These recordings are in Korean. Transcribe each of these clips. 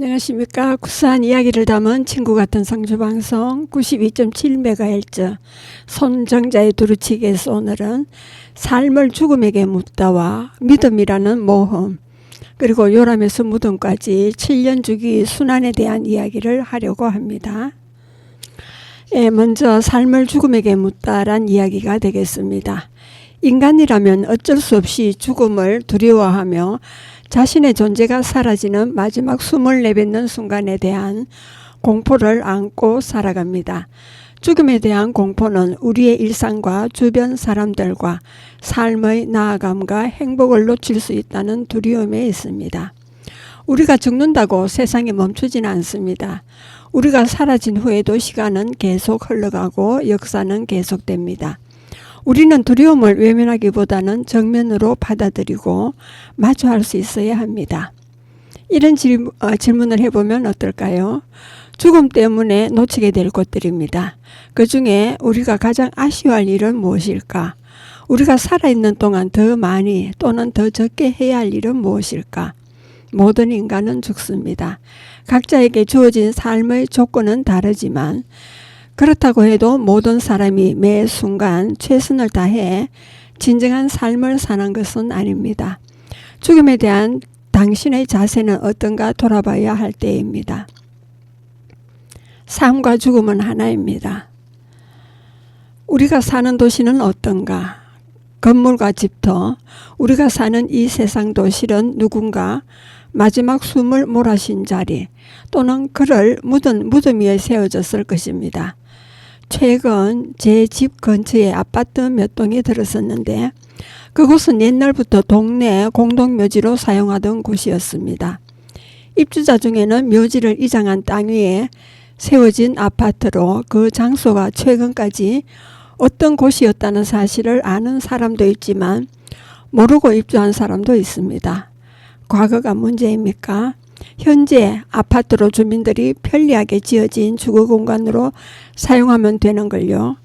안녕하십니까. 구수한 이야기를 담은 친구 같은 성주방송 92.7MHz 손정자의 두루치기에서 오늘은 삶을 죽음에게 묻다와 믿음이라는 모험 그리고 요람에서 무덤까지 7년 주기 순환에 대한 이야기를 하려고 합니다. 먼저 삶을 죽음에게 묻다란 이야기가 되겠습니다. 인간이라면 어쩔 수 없이 죽음을 두려워하며 자신의 존재가 사라지는 마지막 숨을 내뱉는 순간에 대한 공포를 안고 살아갑니다. 죽음에 대한 공포는 우리의 일상과 주변 사람들과 삶의 나아감과 행복을 놓칠 수 있다는 두려움에 있습니다. 우리가 죽는다고 세상이 멈추지는 않습니다. 우리가 사라진 후에도 시간은 계속 흘러가고 역사는 계속됩니다. 우리는 두려움을 외면하기보다는 정면으로 받아들이고 마주할 수 있어야 합니다. 이런 질문을 해보면 어떨까요? 죽음 때문에 놓치게 될 것들입니다. 그 중에 우리가 가장 아쉬워할 일은 무엇일까? 우리가 살아있는 동안 더 많이 또는 더 적게 해야 할 일은 무엇일까? 모든 인간은 죽습니다. 각자에게 주어진 삶의 조건은 다르지만 그렇다고 해도 모든 사람이 매 순간 최선을 다해 진정한 삶을 사는 것은 아닙니다. 죽음에 대한 당신의 자세는 어떤가 돌아봐야 할 때입니다. 삶과 죽음은 하나입니다. 우리가 사는 도시는 어떤가? 건물과 집터, 우리가 사는 이 세상도 실은 누군가 마지막 숨을 몰아쉰 자리 또는 그를 묻은 무덤 위에 세워졌을 것입니다. 최근 제 집 근처에 아파트 몇 동이 들었었는데 그곳은 옛날부터 동네 공동묘지로 사용하던 곳이었습니다. 입주자 중에는 묘지를 이장한 땅 위에 세워진 아파트로 그 장소가 최근까지 어떤 곳이었다는 사실을 아는 사람도 있지만 모르고 입주한 사람도 있습니다. 과거가 문제입니까? 현재 아파트로 주민들이 편리하게 지어진 주거 공간으로 사용하면 되는 걸요.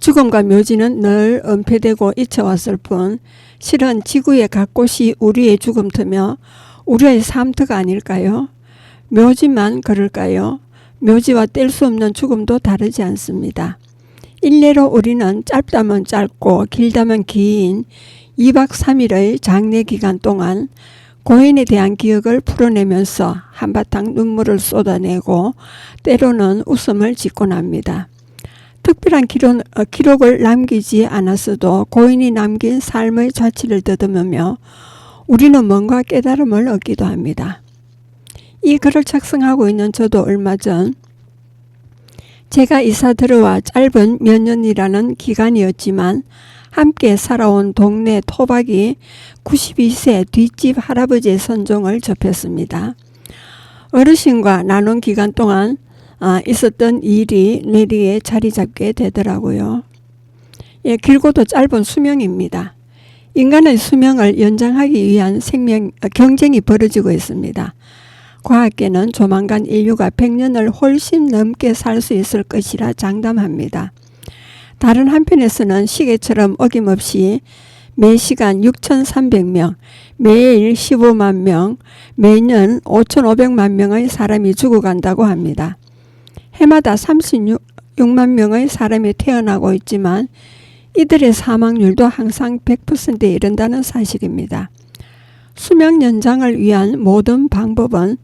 죽음과 묘지는 늘 은폐되고 잊혀왔을 뿐 실은 지구의 각 곳이 우리의 죽음터며 우리의 삶터가 아닐까요? 묘지만 그럴까요? 묘지와 뗄 수 없는 죽음도 다르지 않습니다. 일례로 우리는 짧다면 짧고 길다면 긴 2박 3일의 장례 기간 동안 고인에 대한 기억을 풀어내면서 한바탕 눈물을 쏟아내고 때로는 웃음을 짓곤 합니다. 특별한 기록을 남기지 않았어도 고인이 남긴 삶의 자취를 더듬으며 우리는 뭔가 깨달음을 얻기도 합니다. 이 글을 작성하고 있는 저도 얼마 전 제가 이사 들어와 짧은 몇 년이라는 기간이었지만 함께 살아온 동네 토박이 92세 뒷집 할아버지의 선종을 접했습니다. 어르신과 나눈 기간 동안 있었던 일이 뇌리에 자리 잡게 되더라고요. 길고도 짧은 수명입니다. 인간의 수명을 연장하기 위한 경쟁이 벌어지고 있습니다. 과학계는 조만간 인류가 100년을 훨씬 넘게 살 수 있을 것이라 장담합니다. 다른 한편에서는 시계처럼 어김없이 매시간 6,300명, 매일 15만 명, 매년 5,500만 명의 사람이 죽어간다고 합니다. 해마다 36만 명의 사람이 태어나고 있지만 이들의 사망률도 항상 100%에 이른다는 사실입니다. 수명 연장을 위한 모든 방법은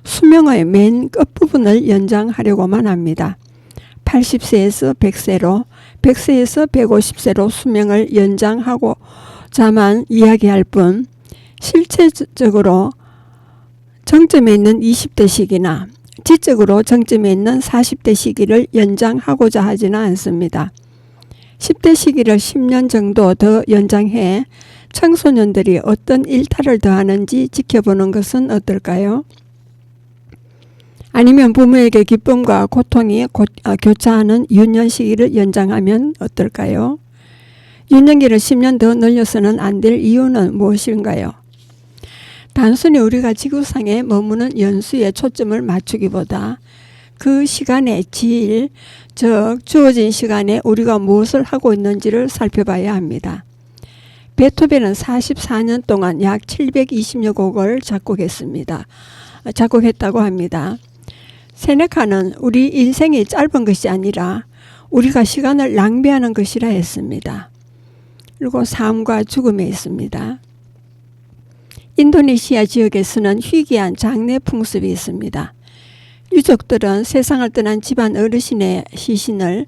수명의 맨 끝부분을 연장하려고만 합니다. 80세에서 100세로, 100세에서 150세로 수명을 연장하고자만 이야기할 뿐 실제적으로 정점에 있는 20대 시기나 지적으로 정점에 있는 40대 시기를 연장하고자 하지는 않습니다. 10대 시기를 10년 정도 더 연장해 청소년들이 어떤 일탈을 더하는지 지켜보는 것은 어떨까요? 아니면 부모에게 기쁨과 고통이 교차하는 유년 시기를 연장하면 어떨까요? 유년기를 10년 더 늘려서는 안 될 이유는 무엇인가요? 단순히 우리가 지구상에 머무는 연수에 초점을 맞추기보다 그 시간의 질, 즉 주어진 시간에 우리가 무엇을 하고 있는지를 살펴봐야 합니다. 베토벤은 44년 동안 약 720여 곡을 작곡했다고 합니다. 세네카는 우리 인생이 짧은 것이 아니라 우리가 시간을 낭비하는 것이라 했습니다. 그리고 삶과 죽음에 있습니다. 인도네시아 지역에서는 희귀한 장례 풍습이 있습니다. 유족들은 세상을 떠난 집안 어르신의 시신을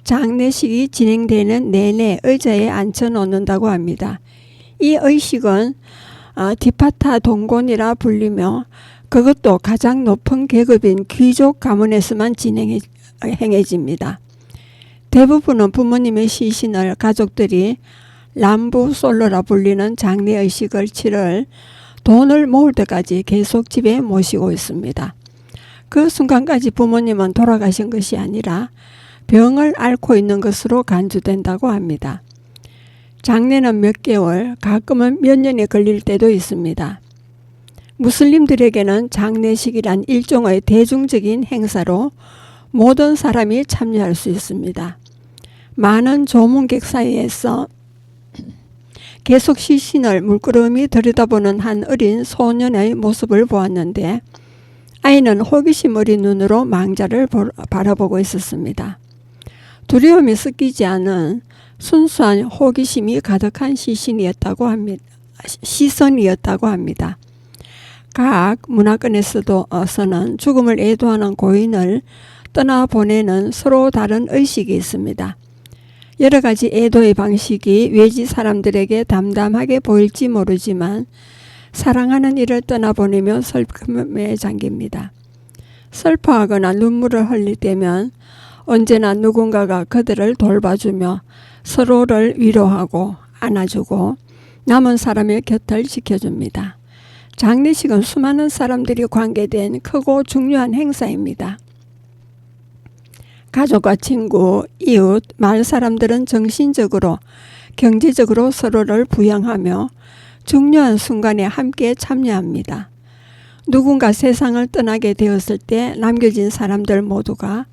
장례식이 진행되는 내내 의자에 앉혀놓는다고 합니다. 이 의식은 디파타 동곤이라 불리며 그것도 가장 높은 계급인 귀족 가문에서만 행해집니다. 대부분은 부모님의 시신을 가족들이 람부 솔로라 불리는 장례의식을 치를 돈을 모을 때까지 계속 집에 모시고 있습니다. 그 순간까지 부모님은 돌아가신 것이 아니라 병을 앓고 있는 것으로 간주된다고 합니다. 장례는 몇 개월, 가끔은 몇 년이 걸릴 때도 있습니다. 무슬림들에게는 장례식이란 일종의 대중적인 행사로 모든 사람이 참여할 수 있습니다. 많은 조문객 사이에서 계속 시신을 물끄러미 들여다보는 한 어린 소년의 모습을 보았는데 아이는 호기심 어린 눈으로 망자를 바라보고 있었습니다. 두려움이 섞이지 않은 순수한 호기심이 가득한 시선이었다고 합니다. 각 문화권에서는 죽음을 애도하는 고인을 떠나보내는 서로 다른 의식이 있습니다. 여러 가지 애도의 방식이 외지 사람들에게 담담하게 보일지 모르지만 사랑하는 이를 떠나보내며 슬픔에 잠깁니다. 슬퍼하거나 눈물을 흘릴 때면 언제나 누군가가 그들을 돌봐주며 서로를 위로하고 안아주고 남은 사람의 곁을 지켜줍니다. 장례식은 수많은 사람들이 관계된 크고 중요한 행사입니다. 가족과 친구, 이웃, 마을 사람들은 정신적으로, 경제적으로 서로를 부양하며 중요한 순간에 함께 참여합니다. 누군가 세상을 떠나게 되었을 때 남겨진 사람들 모두가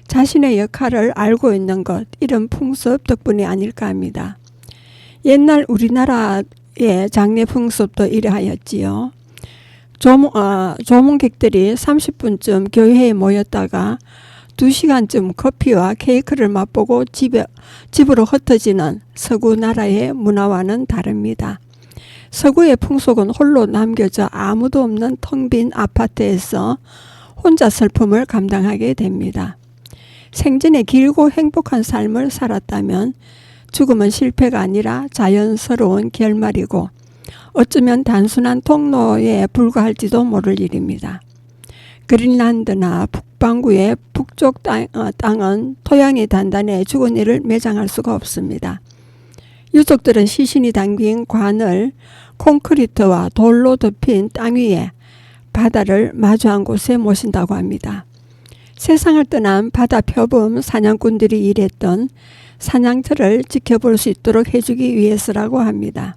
자신의 역할을 알고 있는 것, 이런 풍습 덕분이 아닐까 합니다. 옛날 우리나라의 장례 풍습도 이러하였지요. 조문객들이 30분쯤 교회에 모였다가 2시간쯤 커피와 케이크를 맛보고 집으로 흩어지는 서구 나라의 문화와는 다릅니다. 서구의 풍속은 홀로 남겨져 아무도 없는 텅 빈 아파트에서 혼자 슬픔을 감당하게 됩니다. 생전에 길고 행복한 삶을 살았다면 죽음은 실패가 아니라 자연스러운 결말이고 어쩌면 단순한 통로에 불과할지도 모를 일입니다. 그린란드나 북반구의 북쪽 땅은 토양이 단단해 죽은 이를 매장할 수가 없습니다. 유족들은 시신이 담긴 관을 콘크리트와 돌로 덮인 땅 위에 바다를 마주한 곳에 모신다고 합니다. 세상을 떠난 바다 표범 사냥꾼들이 일했던 사냥터를 지켜볼 수 있도록 해주기 위해서라고 합니다.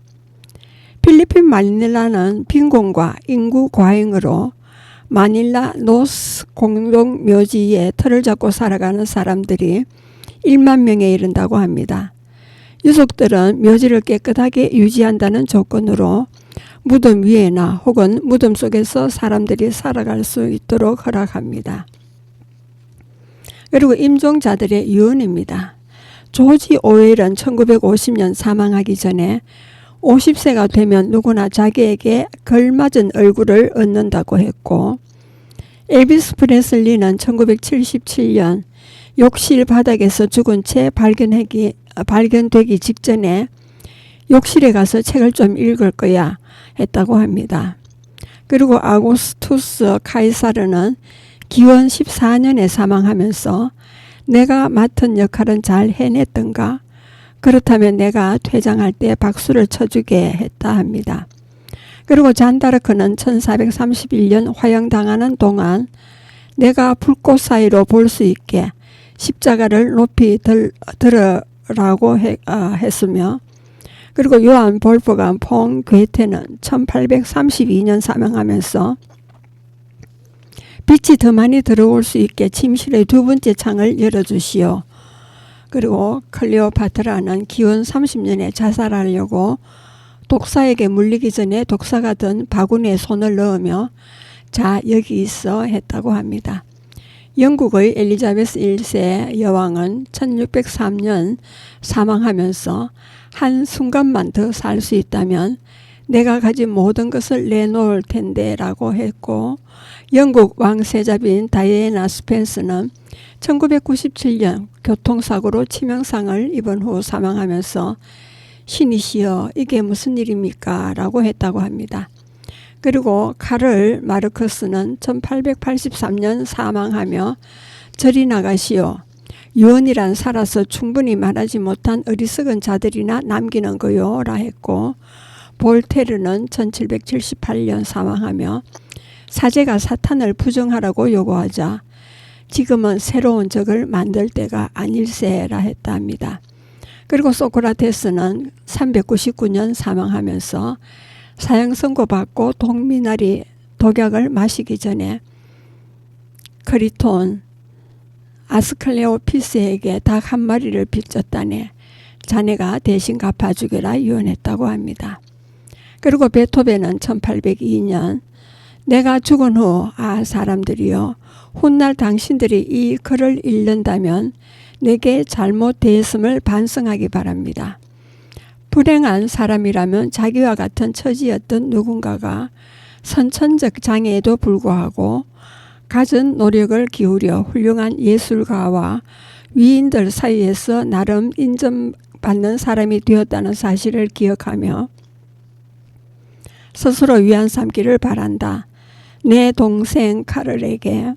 필리핀 마닐라는 빈곤과 인구 과잉으로 마닐라 노스 공동 묘지에 터를 잡고 살아가는 사람들이 1만 명에 이른다고 합니다. 유족들은 묘지를 깨끗하게 유지한다는 조건으로 무덤 위에나 혹은 무덤 속에서 사람들이 살아갈 수 있도록 허락합니다. 그리고 임종자들의 유언입니다. 조지 오웰은 1950년 사망하기 전에 50세가 되면 누구나 자기에게 걸맞은 얼굴을 얻는다고 했고, 엘비스 프레슬리는 1977년 욕실 바닥에서 죽은 채 발견되기 직전에 욕실에 가서 책을 좀 읽을 거야 했다고 합니다. 그리고 아구스투스 카이사르는 기원 14년에 사망하면서 내가 맡은 역할은 잘 해냈던가? 그렇다면 내가 퇴장할 때 박수를 쳐주게 했다 합니다. 그리고 잔다르크는 1431년 화형당하는 동안 내가 불꽃 사이로 볼 수 있게 십자가를 높이 들으라고 했으며, 그리고 요한 볼프간 폰 괴테는 1832년 사망하면서 빛이 더 많이 들어올 수 있게 침실의 2번째 창을 열어주시오. 그리고 클레오파트라는 기원 30년에 자살하려고 독사에게 물리기 전에 독사가 든 바구니에 손을 넣으며 자 여기 있어 했다고 합니다. 영국의 엘리자베스 1세 여왕은 1603년 사망하면서 한순간만 더 살 수 있다면 내가 가진 모든 것을 내놓을 텐데 라고 했고, 영국 왕세자비인 다이애나 스펜스는 1997년 교통사고로 치명상을 입은 후 사망하면서 신이시여 이게 무슨 일입니까? 라고 했다고 합니다. 그리고 카를 마르크스는 1883년 사망하며 저리 나가시오. 유언이란 살아서 충분히 말하지 못한 어리석은 자들이나 남기는 거요 라 했고, 볼테르는 1778년 사망하며 사제가 사탄을 부정하라고 요구하자 지금은 새로운 적을 만들 때가 아닐세라 했다 합니다. 그리고 소크라테스는 399년 사망하면서 사형 선고받고 동미나리 독약을 마시기 전에 크리톤 아스클레오피스에게 닭 한 마리를 빚졌다네 자네가 대신 갚아주게라 유언했다고 합니다. 그리고 베토벤은 1802년 내가 죽은 후 사람들이여 훗날 당신들이 이 글을 읽는다면 내게 잘못 대했음을 반성하기 바랍니다. 불행한 사람이라면 자기와 같은 처지였던 누군가가 선천적 장애에도 불구하고 갖은 노력을 기울여 훌륭한 예술가와 위인들 사이에서 나름 인정받는 사람이 되었다는 사실을 기억하며 스스로 위안 삼기를 바란다. 내 동생 카를에게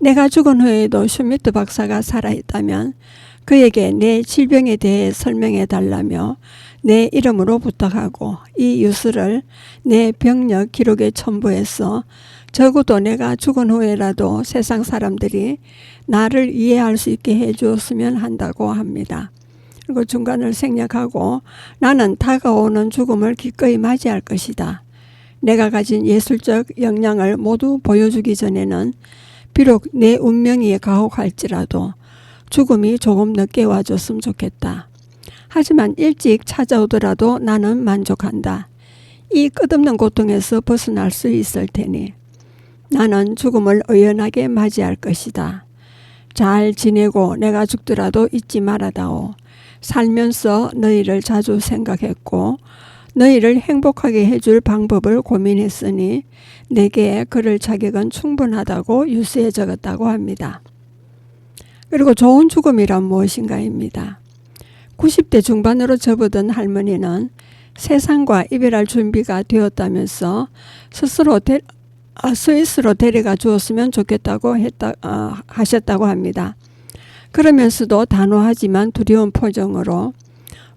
내가 죽은 후에도 슈미트 박사가 살아있다면 그에게 내 질병에 대해 설명해 달라며 내 이름으로 부탁하고 이 유서를 내 병력 기록에 첨부해서 적어도 내가 죽은 후에라도 세상 사람들이 나를 이해할 수 있게 해주었으면 한다고 합니다. 그리고 중간을 생략하고 나는 다가오는 죽음을 기꺼이 맞이할 것이다. 내가 가진 예술적 역량을 모두 보여주기 전에는 비록 내 운명이 가혹할지라도 죽음이 조금 늦게 와줬으면 좋겠다. 하지만 일찍 찾아오더라도 나는 만족한다. 이 끝없는 고통에서 벗어날 수 있을 테니 나는 죽음을 의연하게 맞이할 것이다. 잘 지내고 내가 죽더라도 잊지 말아다오. 살면서 너희를 자주 생각했고 너희를 행복하게 해줄 방법을 고민했으니 내게 그럴 자격은 충분하다고 유서에 적었다고 합니다. 그리고 좋은 죽음이란 무엇인가입니다. 90대 중반으로 접어든 할머니는 세상과 이별할 준비가 되었다면서 스스로 스위스로 데려가 주었으면 좋겠다고 하셨다고 합니다. 그러면서도 단호하지만 두려운 표정으로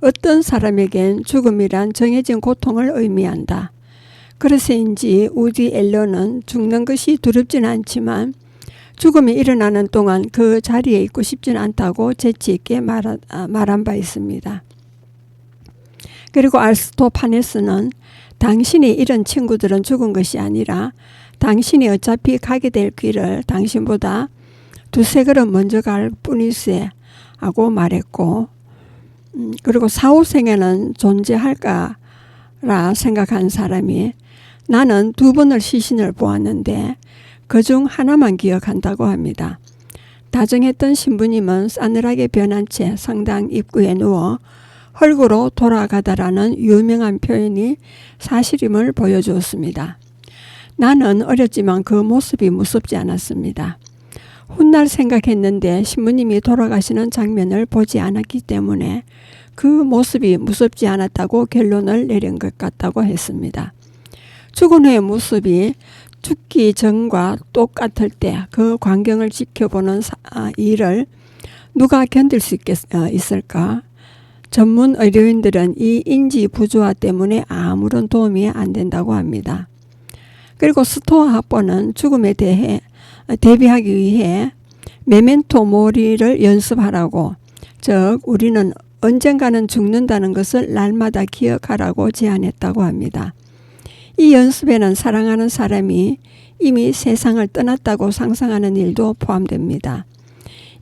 어떤 사람에겐 죽음이란 정해진 고통을 의미한다. 그래서인지 우디 앨런은 죽는 것이 두렵진 않지만 죽음이 일어나는 동안 그 자리에 있고 싶진 않다고 재치 있게 말한 바 있습니다. 그리고 알스토파네스는 당신이 잃은 친구들은 죽은 것이 아니라 당신이 어차피 가게 될 길을 당신보다 두세 걸음 먼저 갈 뿐일세 하고 말했고, 그리고 사후생에는 존재할까라 생각한 사람이 나는 2번을 시신을 보았는데 그중 하나만 기억한다고 합니다. 다정했던 신부님은 싸늘하게 변한 채 성당 입구에 누워 헐구로 돌아가다라는 유명한 표현이 사실임을 보여주었습니다. 나는 어렸지만 그 모습이 무섭지 않았습니다. 훗날 생각했는데 신부님이 돌아가시는 장면을 보지 않았기 때문에 그 모습이 무섭지 않았다고 결론을 내린 것 같다고 했습니다. 죽은 후의 모습이 죽기 전과 똑같을 때 그 광경을 지켜보는 일을 누가 견딜 수 있을까? 전문 의료인들은 이 인지 부조화 때문에 아무런 도움이 안 된다고 합니다. 그리고 스토아 학보는 죽음에 대해 대비하기 위해 메멘토 모리를 연습하라고, 즉 우리는 언젠가는 죽는다는 것을 날마다 기억하라고 제안했다고 합니다. 이 연습에는 사랑하는 사람이 이미 세상을 떠났다고 상상하는 일도 포함됩니다.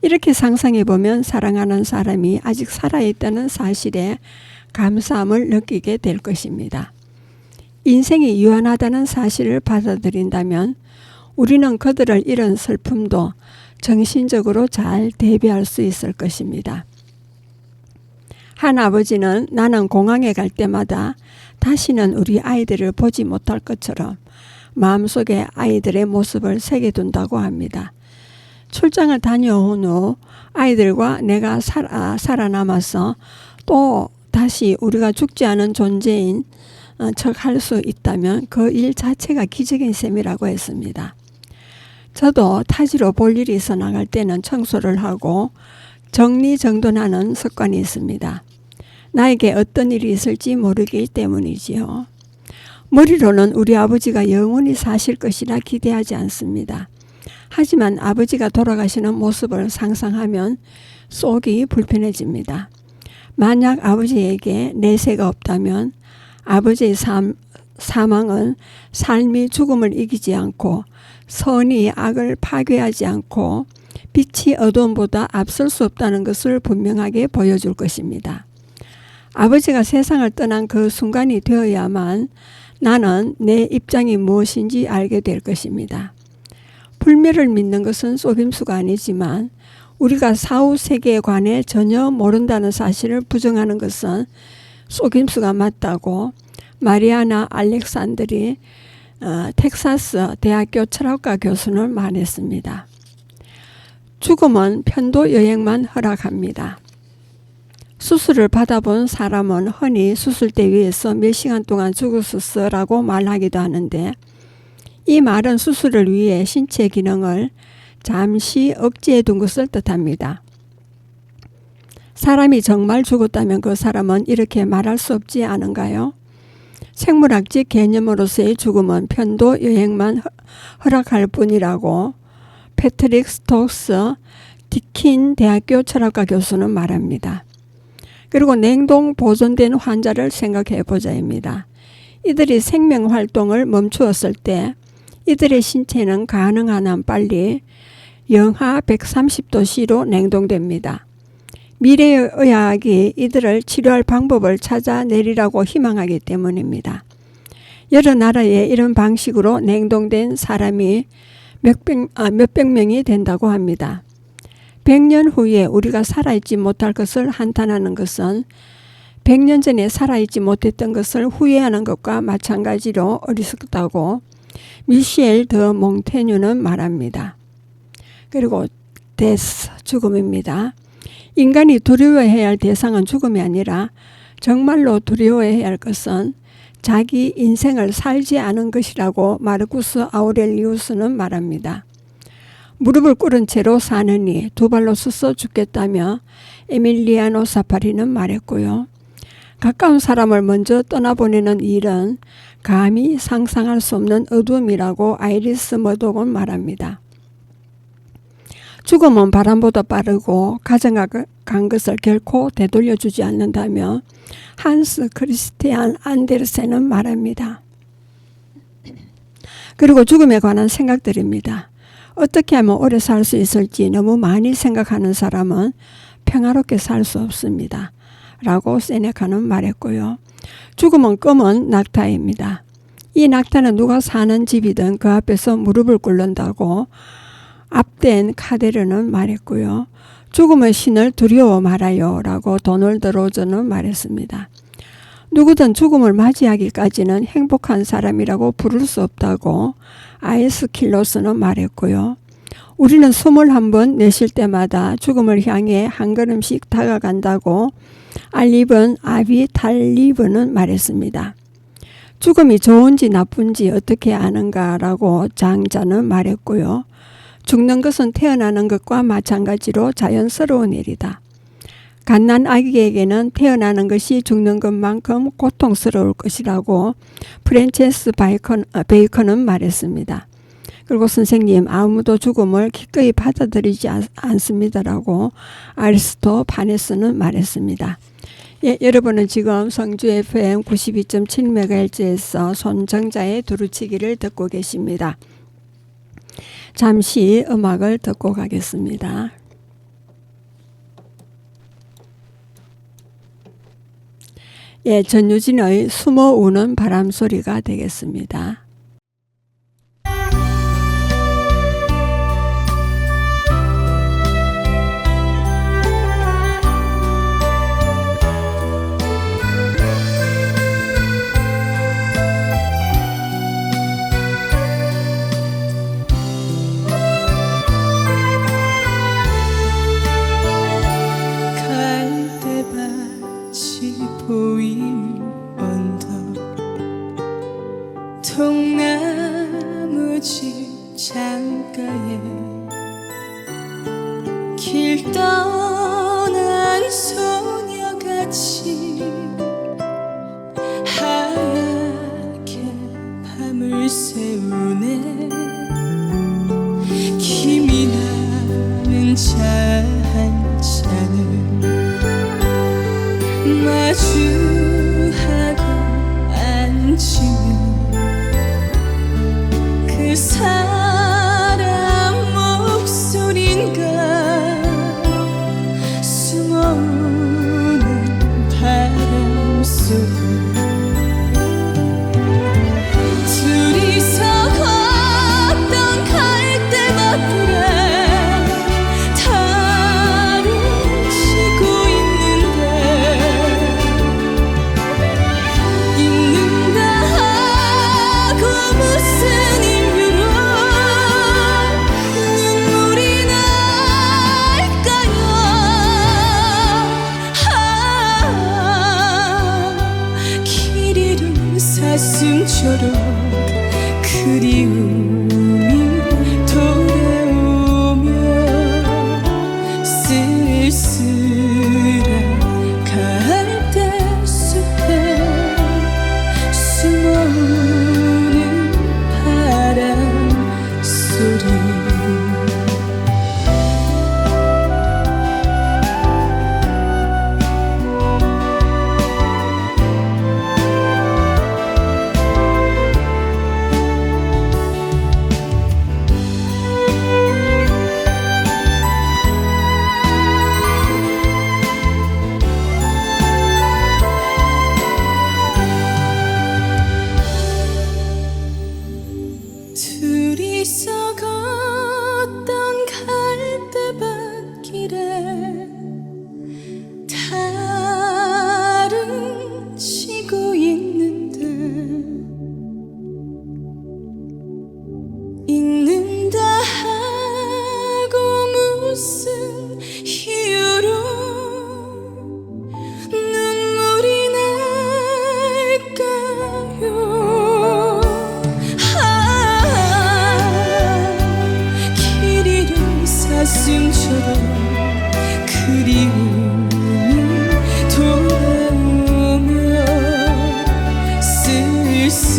이렇게 상상해 보면 사랑하는 사람이 아직 살아있다는 사실에 감사함을 느끼게 될 것입니다. 인생이 유한하다는 사실을 받아들인다면 우리는 그들을 잃은 슬픔도 정신적으로 잘 대비할 수 있을 것입니다. 한 아버지는 나는 공항에 갈 때마다 다시는 우리 아이들을 보지 못할 것처럼 마음속에 아이들의 모습을 새겨둔다고 합니다. 출장을 다녀온 후 아이들과 내가 살아남아서 또 다시 우리가 죽지 않은 존재인 척 할 수 있다면 그 일 자체가 기적인 셈이라고 했습니다. 저도 타지로 볼 일이 있어 나갈 때는 청소를 하고 정리정돈하는 습관이 있습니다. 나에게 어떤 일이 있을지 모르기 때문이지요. 머리로는 우리 아버지가 영원히 사실 것이라 기대하지 않습니다. 하지만 아버지가 돌아가시는 모습을 상상하면 속이 불편해집니다. 만약 아버지에게 내세가 없다면 아버지의 사망은 삶이 죽음을 이기지 않고 선이 악을 파괴하지 않고 빛이 어두움보다 앞설 수 없다는 것을 분명하게 보여줄 것입니다. 아버지가 세상을 떠난 그 순간이 되어야만 나는 내 입장이 무엇인지 알게 될 것입니다. 불멸을 믿는 것은 속임수가 아니지만 우리가 사후 세계에 관해 전혀 모른다는 사실을 부정하는 것은 속임수가 맞다고 마리아나 알렉산드리 텍사스 대학교 철학과 교수는 말했습니다. 죽음은 편도 여행만 허락합니다. 수술을 받아본 사람은 흔히 수술대 위에서 몇 시간 동안 죽었었어라고 말하기도 하는데 이 말은 수술을 위해 신체 기능을 잠시 억제해 둔 것을 뜻합니다. 사람이 정말 죽었다면 그 사람은 이렇게 말할 수 없지 않은가요? 생물학적 개념으로서의 죽음은 편도 여행만 허락할 뿐이라고 패트릭 스톡스 디킨 대학교 철학과 교수는 말합니다. 그리고 냉동 보존된 환자를 생각해 보자입니다. 이들이 생명 활동을 멈추었을 때 이들의 신체는 가능한 한 빨리 영하 130도씨로 냉동됩니다. 미래의 의학이 이들을 치료할 방법을 찾아내리라고 희망하기 때문입니다. 여러 나라에 이런 방식으로 냉동된 사람이 몇백 명이 된다고 합니다. 100년 후에 우리가 살아있지 못할 것을 한탄하는 것은 100년 전에 살아있지 못했던 것을 후회하는 것과 마찬가지로 어리석다고 미셸 더 몽테뉴는 말합니다. 그리고 데스, 죽음입니다. 인간이 두려워해야 할 대상은 죽음이 아니라 정말로 두려워해야 할 것은 자기 인생을 살지 않은 것이라고 마르쿠스 아우렐리우스는 말합니다. 무릎을 꿇은 채로 사느니 두 발로 서서 죽겠다며 에밀리아노 사파리는 말했고요. 가까운 사람을 먼저 떠나보내는 일은 감히 상상할 수 없는 어둠이라고 아이리스 머독은 말합니다. 죽음은 바람보다 빠르고 가져간 것을 결코 되돌려주지 않는다며 한스 크리스티안 안데르센은 말합니다. 그리고 죽음에 관한 생각들입니다. 어떻게 하면 오래 살 수 있을지 너무 많이 생각하는 사람은 평화롭게 살 수 없습니다. 라고 세네카는 말했고요. 죽음은 검은 낙타입니다. 이 낙타는 누가 사는 집이든 그 앞에서 무릎을 꿇는다고 앞된 카데르는 말했고요. 죽음의 신을 두려워 말아요 라고 도널드 로저는 말했습니다. 누구든 죽음을 맞이하기까지는 행복한 사람이라고 부를 수 없다고 아에스킬로스는 말했고요. 우리는 숨을 한번 내쉴 때마다 죽음을 향해 한 걸음씩 다가간다고 알리븐 아비탈리브는 말했습니다. 죽음이 좋은지 나쁜지 어떻게 아는가라고 장자는 말했고요. 죽는 것은 태어나는 것과 마찬가지로 자연스러운 일이다. 갓난 아기에게는 태어나는 것이 죽는 것만큼 고통스러울 것이라고 프랜체스 베이컨은 말했습니다. 그리고 선생님, 아무도 죽음을 기꺼이 받아들이지 않습니다라고 아리스토파네스는 말했습니다. 예, 여러분은 지금 성주 FM 92.7MHz에서 손정자의 두루치기를 듣고 계십니다. 잠시 음악을 듣고 가겠습니다. 예, 전유진의 숨어 우는 바람 소리가 되겠습니다. 보인 언덕 통나무 집 창가에 길 떠난 소녀같이 하얗게 밤을 새우네. 김이 나는 차 한 잔을 마주하고 앉으면 그 사람 목소린가 숨어오는 바람 소리. 둘이서 걷던 갈대밭길에 달을 치고 있는다 하고 무슨 이유로 눈물이 날까요. 길 잃은 사슴처럼 그리움이 돌아오며 쓸쓸한 갈대숲에 숨어오는 바람 소리. 둘이서 걷던 갈대밭길에 달은 치고 있는다 하고 무슨 이유로 눈물이 날까요. 사슴처럼 그리움이 돌아오며 쓸쓸한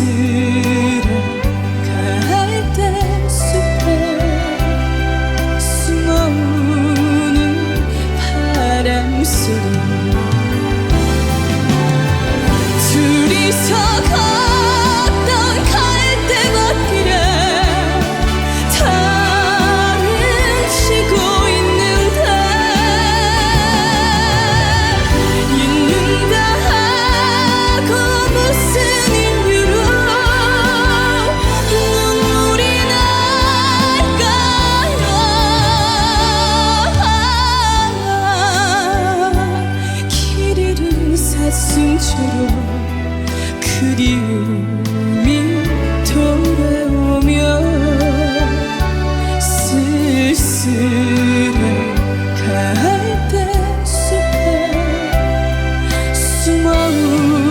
갈대숲에 숨어오는 바람 소리. 둘이서 걷던 갈대밭길에 사슴처럼 그리움이 돌아오며 쓸쓸한 갈대숲에 숨어오는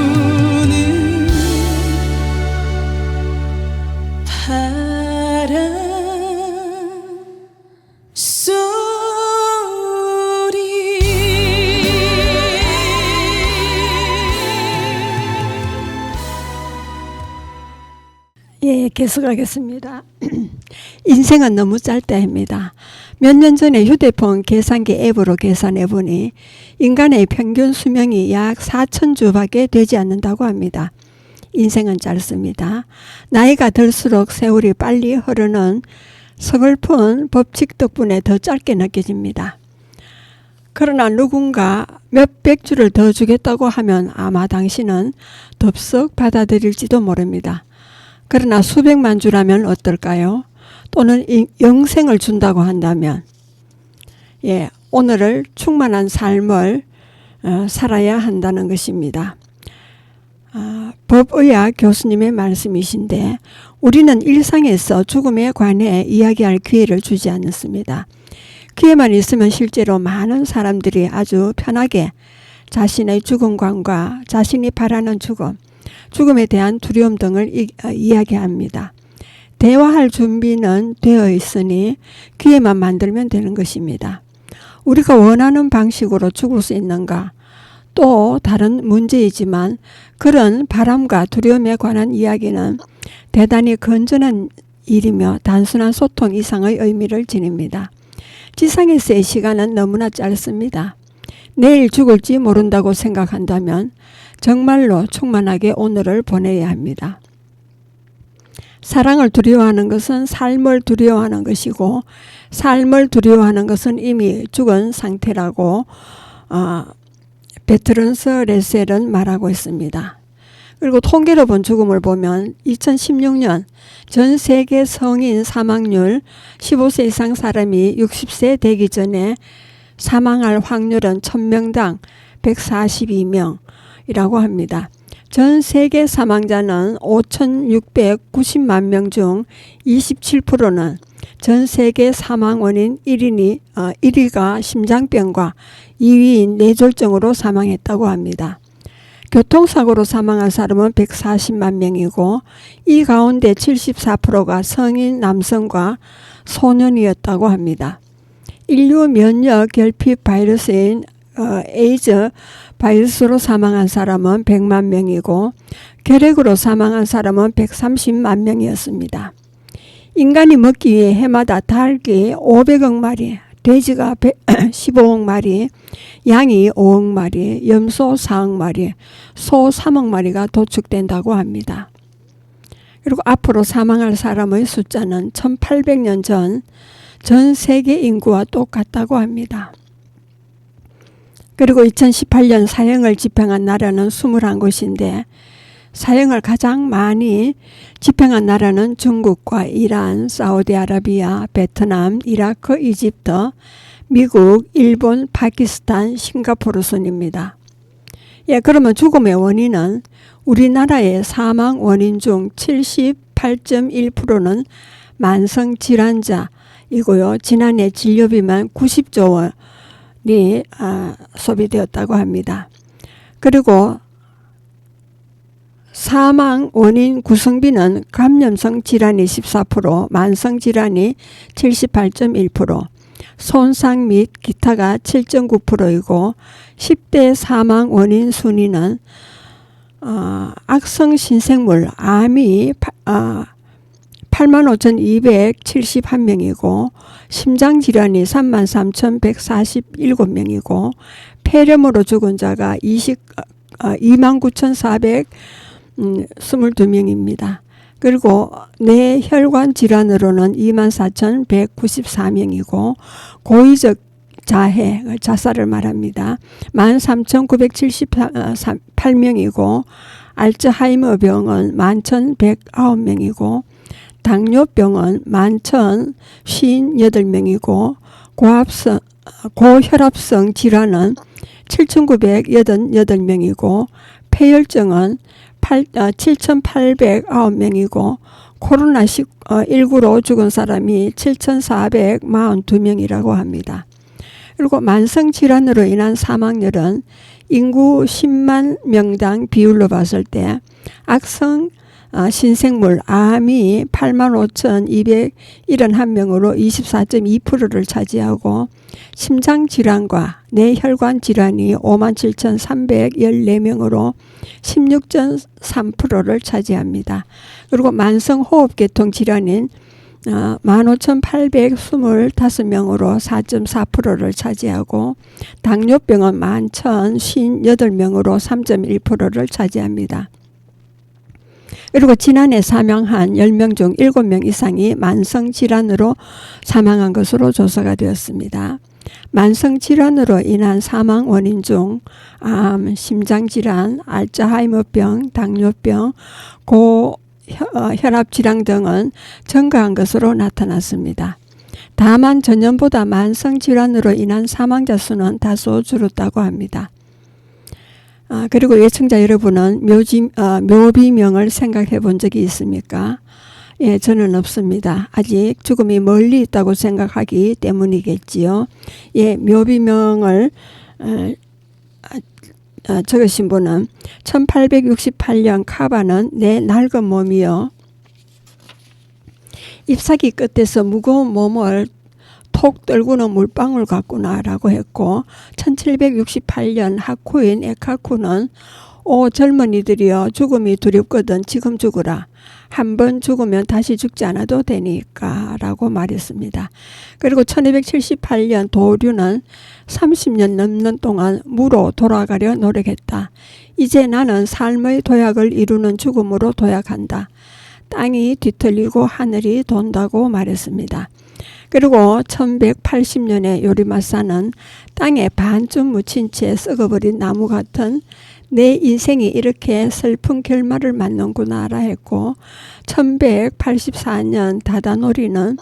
바람 예, 계속하겠습니다. 인생은 너무 짧다입니다. 몇 년 전에 휴대폰 계산기 앱으로 계산해보니 인간의 평균 수명이 약 4,000주밖에 되지 않는다고 합니다. 인생은 짧습니다. 나이가 들수록 세월이 빨리 흐르는 서글픈 법칙 덕분에 더 짧게 느껴집니다. 그러나 누군가 몇백 주를 더 주겠다고 하면 아마 당신은 덥석 받아들일지도 모릅니다. 그러나 수백만 주라면 어떨까요? 또는 영생을 준다고 한다면 오늘을 충만한 삶을 살아야 한다는 것입니다. 법의학 교수님의 말씀이신데 우리는 일상에서 죽음에 관해 이야기할 기회를 주지 않습니다. 기회만 있으면 실제로 많은 사람들이 아주 편하게 자신의 죽음관과 자신이 바라는 죽음, 죽음에 대한 두려움 등을 이야기합니다. 대화할 준비는 되어 있으니 기회만 만들면 되는 것입니다. 우리가 원하는 방식으로 죽을 수 있는가? 또 다른 문제이지만 그런 바람과 두려움에 관한 이야기는 대단히 건전한 일이며 단순한 소통 이상의 의미를 지닙니다. 지상에서의 시간은 너무나 짧습니다. 내일 죽을지 모른다고 생각한다면 정말로 충만하게 오늘을 보내야 합니다. 사랑을 두려워하는 것은 삶을 두려워하는 것이고 삶을 두려워하는 것은 이미 죽은 상태라고 베트런스 레셀은 말하고 있습니다. 그리고 통계로 본 죽음을 보면 2016년 전 세계 성인 사망률 15세 이상 사람이 60세 되기 전에 사망할 확률은 1000명당 142명이라고 합니다. 전 세계 사망자는 5,690만 명 중 27%는 전 세계 사망 원인 1위가 심장병과 2위인 뇌졸중으로 사망했다고 합니다. 교통사고로 사망한 사람은 140만 명이고 이 가운데 74%가 성인 남성과 소년이었다고 합니다. 인류 면역 결핍 바이러스인 에이즈 바이러스로 사망한 사람은 100만 명이고 결핵으로 사망한 사람은 130만 명이었습니다. 인간이 먹기 위해 해마다 닭이 500억 마리, 돼지가 15억 마리, 양이 5억 마리, 염소 4억 마리, 소 3억 마리가 도축된다고 합니다. 그리고 앞으로 사망할 사람의 숫자는 1800년 전 세계 인구와 똑같다고 합니다. 그리고 2018년 사형을 집행한 나라는 21곳인데 사형을 가장 많이 집행한 나라는 중국과 이란, 사우디아라비아, 베트남, 이라크, 이집트, 미국, 일본, 파키스탄, 싱가포르 순입니다. 그러면 죽음의 원인은 우리나라의 사망 원인 중 78.1%는 만성질환자이고요. 지난해 진료비만 90조 원이 소비되었다고 합니다. 그리고 사망 원인 구성비는 감염성 질환이 14%, 만성 질환이 78.1%, 손상 및 기타가 7.9%이고 10대 사망 원인 순위는 악성 신생물 암이 85,271명이고 심장질환이 33,147명이고 폐렴으로 죽은 자가 29,422명입니다. 그리고 뇌혈관 질환으로는 24,194명이고 고의적 자해, 자살을 말합니다. 13,978명이고 알츠하이머 병은 11,109명이고 당뇨병은 11,058명이고 고혈압성 질환은 7,988명이고 폐혈증은 7,809명이고 코로나19로 죽은 사람이 7,442명이라고 합니다. 그리고 만성질환으로 인한 사망률은 인구 10만 명당 비율로 봤을 때 악성 신생물 암이 85,271명으로 24.2%를 차지하고 심장질환과 뇌혈관 질환이 57,314명으로 16.3%를 차지합니다. 그리고 만성호흡계통 질환인 15,825명으로 4.4%를 차지하고 당뇨병은 11,058명으로 3.1%를 차지합니다. 그리고 지난해 사망한 10명 중 7명 이상이 만성질환으로 사망한 것으로 조사가 되었습니다. 만성질환으로 인한 사망 원인 중 암, 심장질환, 알츠하이머병, 당뇨병, 고혈압질환 등은 증가한 것으로 나타났습니다. 다만 전년보다 만성질환으로 인한 사망자 수는 다소 줄었다고 합니다. 그리고 예청자 여러분은 묘비명을 생각해 본 적이 있습니까? 예, 저는 없습니다. 아직 죽음이 멀리 있다고 생각하기 때문이겠지요. 예, 묘비명을 적으신 분은 1868년 카바는 내 낡은 몸이여 잎사귀 끝에서 무거운 몸을 톡 떨구는 물방울 같구나 라고 했고, 1768년 하쿠인 에카쿠는 오 젊은이들이여 죽음이 두렵거든 지금 죽으라. 한 번 죽으면 다시 죽지 않아도 되니까 라고 말했습니다. 그리고 1278년 도류는 30년 넘는 동안 무로 돌아가려 노력했다. 이제 나는 삶의 도약을 이루는 죽음으로 도약한다. 땅이 뒤틀리고 하늘이 돈다고 말했습니다. 그리고 1180년에 요리마사는 땅에 반쯤 묻힌 채 썩어버린 나무 같은 내 인생이 이렇게 슬픈 결말을 맞는구나라 했고, 1184년 다다노리는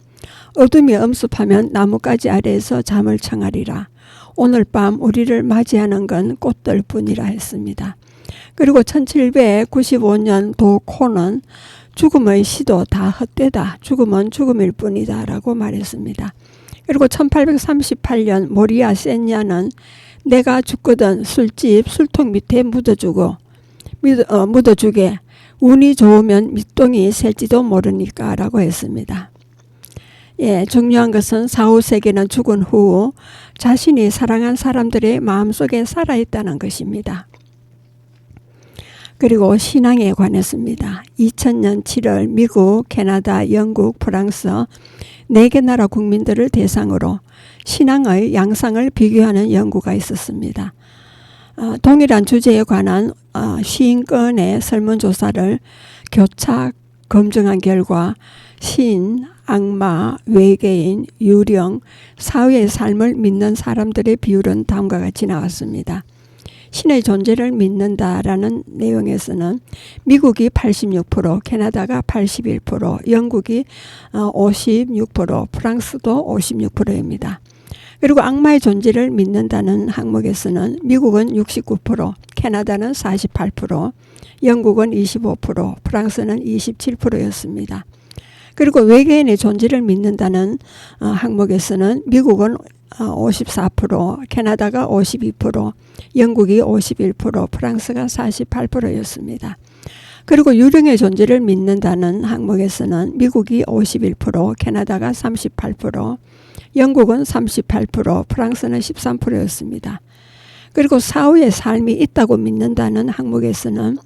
어둠이 엄습하면 나뭇가지 아래에서 잠을 청하리라. 오늘 밤 우리를 맞이하는 건 꽃들 뿐이라 했습니다. 그리고 1795년 도코는 죽음의 시도 다 헛되다. 죽음은 죽음일 뿐이다 라고 말했습니다. 그리고 1838년 모리아 센냐는 내가 죽거든 술집 술통 밑에 묻어주게 운이 좋으면 밑동이 셀지도 모르니까 라고 했습니다. 예, 중요한 것은 4, 5세기는 죽은 후 자신이 사랑한 사람들의 마음속에 살아있다는 것입니다. 그리고 신앙에 관했습니다. 2000년 7월 미국, 캐나다, 영국, 프랑스 4개 나라 국민들을 대상으로 신앙의 양상을 비교하는 연구가 있었습니다. 동일한 주제에 관한 50건의 설문조사를 교차 검증한 결과 신, 악마, 외계인, 유령, 사회의 삶을 믿는 사람들의 비율은 다음과 같이 나왔습니다. 신의 존재를 믿는다라는 내용에서는 미국이 86%, 캐나다가 81%, 영국이 56%, 프랑스도 56%입니다. 그리고 악마의 존재를 믿는다는 항목에서는 미국은 69%, 캐나다는 48%, 영국은 25%, 프랑스는 27%였습니다. 그리고 외계인의 존재를 믿는다는 항목에서는 미국은 54%, 캐나다가 52%, 영국이 51%, 프랑스가 48%였습니다. 그리고 유령의 존재를 믿는다는 항목에서는 미국이 51%, 캐나다가 38%, 영국은 38%, 프랑스는 13%였습니다. 그리고 사후의 삶이 있다고 믿는다는 항목에서는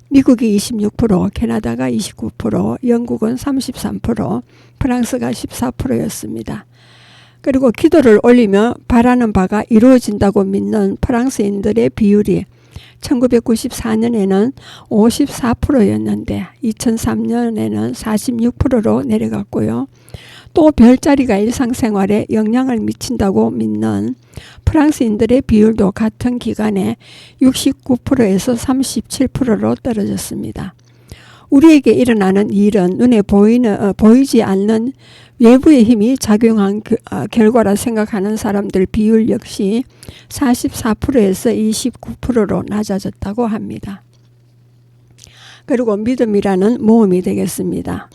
미국이 26%, 캐나다가 29%, 영국은 33%, 프랑스가 14%였습니다. 그리고 기도를 올리며 바라는 바가 이루어진다고 믿는 프랑스인들의 비율이 1994년에는 54%였는데 2003년에는 46%로 내려갔고요. 또 별자리가 일상생활에 영향을 미친다고 믿는 프랑스인들의 비율도 같은 기간에 69%에서 37%로 떨어졌습니다. 우리에게 일어나는 일은 눈에 보이지 않는 외부의 힘이 작용한 결과라 생각하는 사람들 비율 역시 44%에서 29%로 낮아졌다고 합니다. 그리고 믿음이라는 모험이 되겠습니다.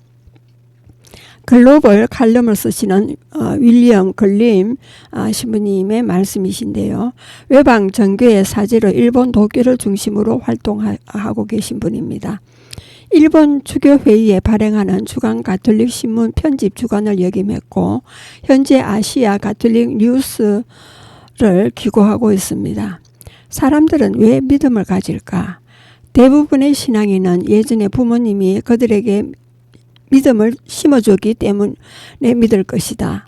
글로벌 칼럼을 쓰시는 윌리엄 글림 신부님의 말씀이신데요. 외방 정교의 사제로 일본 도쿄를 중심으로 활동하고 계신 분입니다. 일본 주교회의에 발행하는 주간 가톨릭 신문 편집 주간을 역임했고 현재 아시아 가톨릭 뉴스를 기고하고 있습니다. 사람들은 왜 믿음을 가질까? 대부분의 신앙인은 예전에 부모님이 그들에게 믿음을 심어줬기 때문에 믿을 것이다.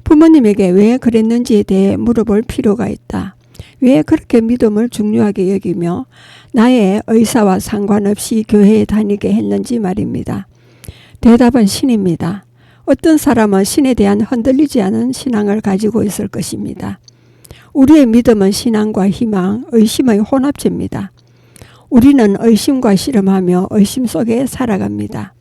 부모님에게 왜 그랬는지에 대해 물어볼 필요가 있다. 왜 그렇게 믿음을 중요하게 여기며 나의 의사와 상관없이 교회에 다니게 했는지 말입니다. 대답은 신입니다. 어떤 사람은 신에 대한 흔들리지 않은 신앙을 가지고 있을 것입니다. 우리의 믿음은 신앙과 희망, 의심의 혼합체입니다. 우리는 의심과 씨름하며 의심 속에 살아갑니다.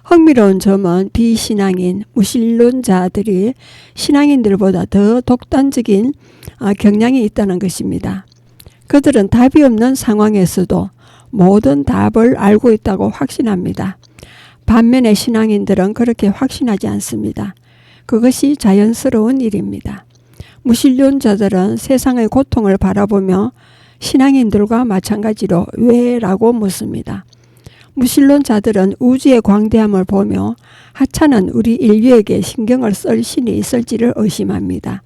흥미로운 점은 비신앙인, 무신론자들이 신앙인들보다 더 독단적인 경향이 있다는 것입니다. 그들은 답이 없는 상황에서도 모든 답을 알고 있다고 확신합니다. 반면에 신앙인들은 그렇게 확신하지 않습니다. 그것이 자연스러운 일입니다. 무신론자들은 세상의 고통을 바라보며 신앙인들과 마찬가지로 왜? 라고 묻습니다. 무신론자들은 우주의 광대함을 보며 하찮은 우리 인류에게 신경을 쓸 신이 있을지를 의심합니다.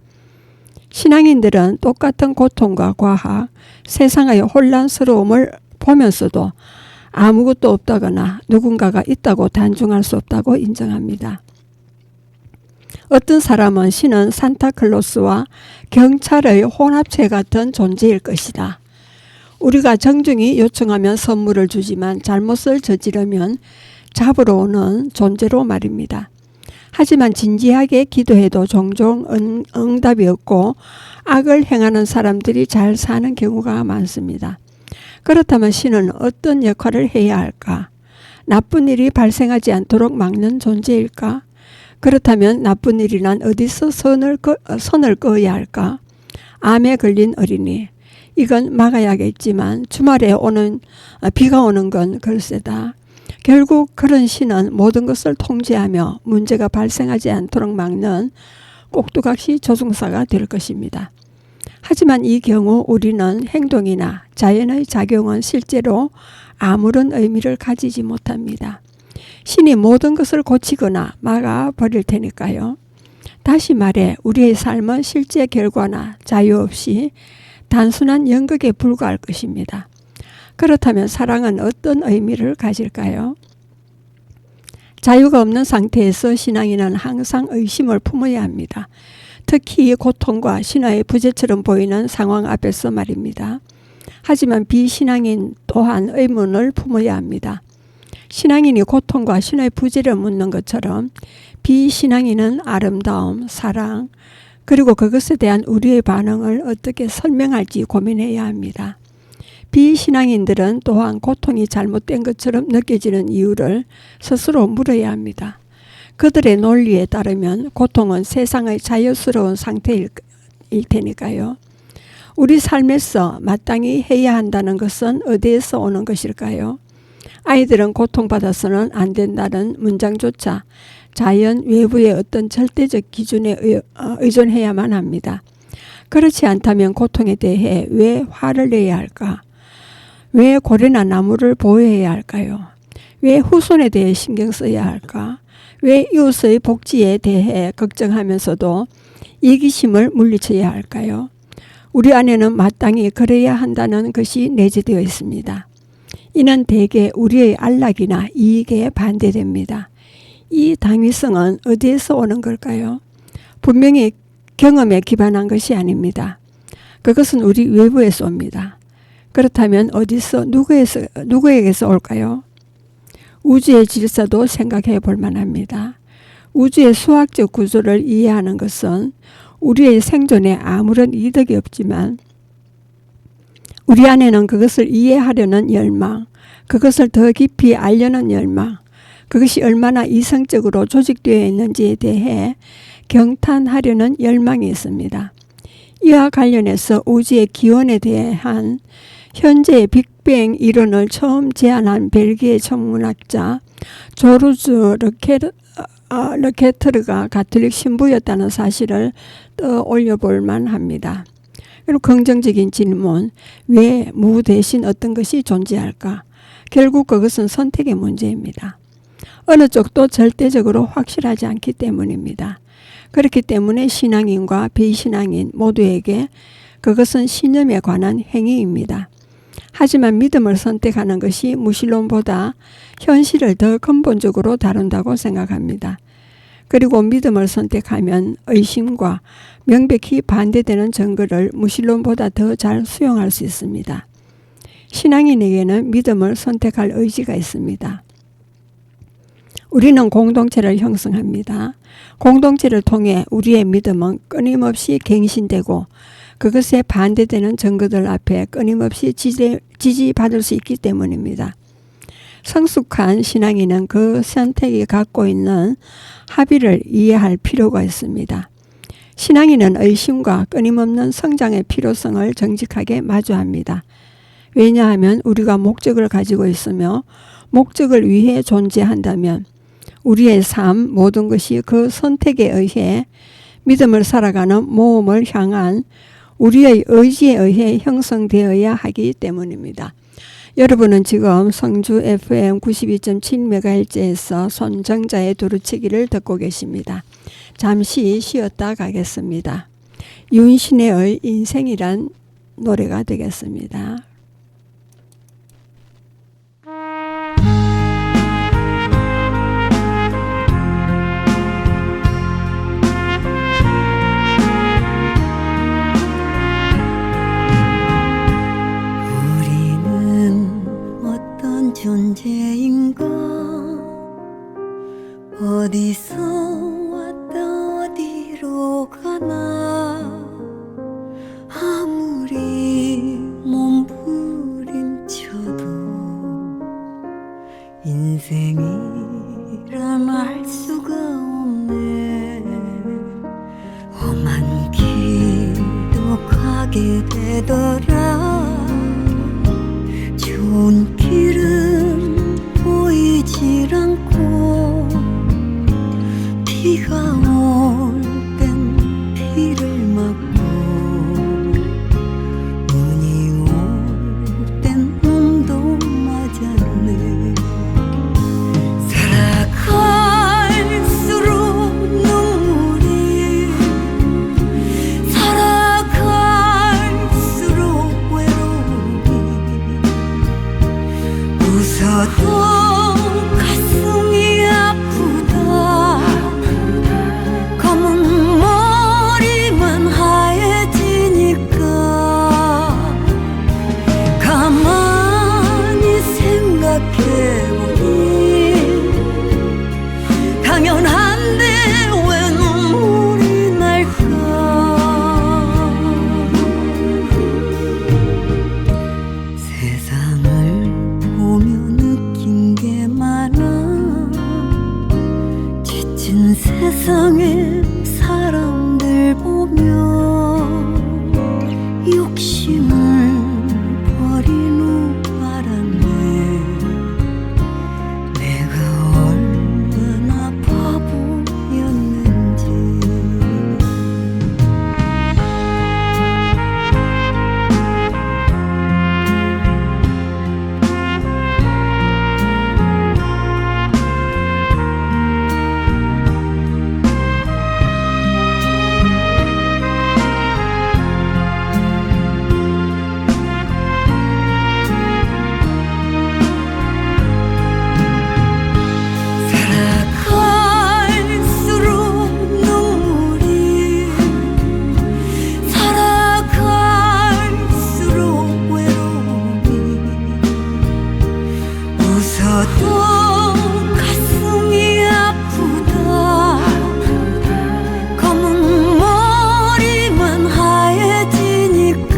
신앙인들은 똑같은 고통과 과학, 세상의 혼란스러움을 보면서도 아무것도 없다거나 누군가가 있다고 단정할 수 없다고 인정합니다. 어떤 사람은 신은 산타클로스와 경찰의 혼합체 같은 존재일 것이다. 우리가 정중히 요청하면 선물을 주지만 잘못을 저지르면 잡으러 오는 존재로 말입니다. 하지만 진지하게 기도해도 종종 응답이 없고 악을 행하는 사람들이 잘 사는 경우가 많습니다. 그렇다면 신은 어떤 역할을 해야 할까? 나쁜 일이 발생하지 않도록 막는 존재일까? 그렇다면 나쁜 일이란 어디서 선을 그어야 할까? 암에 걸린 어린이. 이건 막아야겠지만 주말에 비가 오는 건 글쎄다. 결국 그런 신은 모든 것을 통제하며 문제가 발생하지 않도록 막는 꼭두각시 조종사가 될 것입니다. 하지만 이 경우 우리는 행동이나 자연의 작용은 실제로 아무런 의미를 가지지 못합니다. 신이 모든 것을 고치거나 막아버릴 테니까요. 다시 말해 우리의 삶은 실제 결과나 자유 없이 단순한 연극에 불과할 것입니다. 그렇다면 사랑은 어떤 의미를 가질까요? 자유가 없는 상태에서 신앙인은 항상 의심을 품어야 합니다. 특히 고통과 신화의 부재처럼 보이는 상황 앞에서 말입니다. 하지만 비신앙인 또한 의문을 품어야 합니다. 신앙인이 고통과 신화의 부재를 묻는 것처럼 비신앙인은 아름다움, 사랑, 그리고 그것에 대한 우리의 반응을 어떻게 설명할지 고민해야 합니다. 비신앙인들은 또한 고통이 잘못된 것처럼 느껴지는 이유를 스스로 물어야 합니다. 그들의 논리에 따르면 고통은 세상의 자연스러운 상태일 테니까요. 우리 삶에서 마땅히 해야 한다는 것은 어디에서 오는 것일까요? 아이들은 고통받아서는 안 된다는 문장조차 자연 외부의 어떤 절대적 기준에 의존해야만 합니다. 그렇지 않다면 고통에 대해 왜 화를 내야 할까? 왜 고래나 나무를 보호해야 할까요? 왜 후손에 대해 신경 써야 할까? 왜 이웃의 복지에 대해 걱정하면서도 이기심을 물리쳐야 할까요? 우리 안에는 마땅히 그래야 한다는 것이 내재되어 있습니다. 이는 대개 우리의 안락이나 이익에 반대됩니다. 이 당위성은 어디에서 오는 걸까요? 분명히 경험에 기반한 것이 아닙니다. 그것은 우리 외부에서 옵니다. 그렇다면 어디서 누구에게서 올까요? 우주의 질서도 생각해 볼 만합니다. 우주의 수학적 구조를 이해하는 것은 우리의 생존에 아무런 이득이 없지만 우리 안에는 그것을 이해하려는 열망, 그것을 더 깊이 알려는 열망, 그것이 얼마나 이성적으로 조직되어 있는지에 대해 경탄하려는 열망이 있습니다. 이와 관련해서 우주의 기원에 대한 현재의 빅뱅 이론을 처음 제안한 벨기에 천문학자 조르주 르케트르가 가톨릭 신부였다는 사실을 떠올려 볼 만합니다. 그리고 긍정적인 질문, 왜 무 대신 어떤 것이 존재할까? 결국 그것은 선택의 문제입니다. 어느 쪽도 절대적으로 확실하지 않기 때문입니다. 그렇기 때문에 신앙인과 비신앙인 모두에게 그것은 신념에 관한 행위입니다. 하지만 믿음을 선택하는 것이 무신론보다 현실을 더 근본적으로 다룬다고 생각합니다. 그리고 믿음을 선택하면 의심과 명백히 반대되는 증거를 무신론보다 더 잘 수용할 수 있습니다. 신앙인에게는 믿음을 선택할 의지가 있습니다. 우리는 공동체를 형성합니다. 공동체를 통해 우리의 믿음은 끊임없이 갱신되고 그것에 반대되는 증거들 앞에 끊임없이 지지받을 수 있기 때문입니다. 성숙한 신앙인은 그 선택이 갖고 있는 합의를 이해할 필요가 있습니다. 신앙인은 의심과 끊임없는 성장의 필요성을 정직하게 마주합니다. 왜냐하면 우리가 목적을 가지고 있으며 목적을 위해 존재한다면 우리의 삶 모든 것이 그 선택에 의해 믿음을 살아가는 모험을 향한 우리의 의지에 의해 형성되어야 하기 때문입니다. 여러분은 지금 성주 FM 92.7MHz에서 손정자의 두루치기를 듣고 계십니다. 잠시 쉬었다 가겠습니다. 윤신혜의 인생이란 노래가 되겠습니다. 존재인가 어디서 왔다 어디로 가나 아무리 몸부림쳐도 인생이란 알 수가 없네. 험한 길도 가게 되더라. 좋은 길은 보이질 않고 비가 올 땐 비를 맞고 눈이 올 땐 눈도 맞았네. 살아갈수록 눈물이 살아갈수록 외로움이 웃어도 가슴이 아프다. 검은 머리만 하얘지니까 가만히 생각해보니 당연한데 왜 눈물이 날까. 세상을 보며 느낀 게 많아. 지친 세상에 사람들 보며 욕심을 버린 후 알았네. 내가 얼마나 바보였는지. 살아갈수록 눈물이 살아갈수록 외로움이 웃어도 가슴이 아프다. 검은 머리만 하얘지니까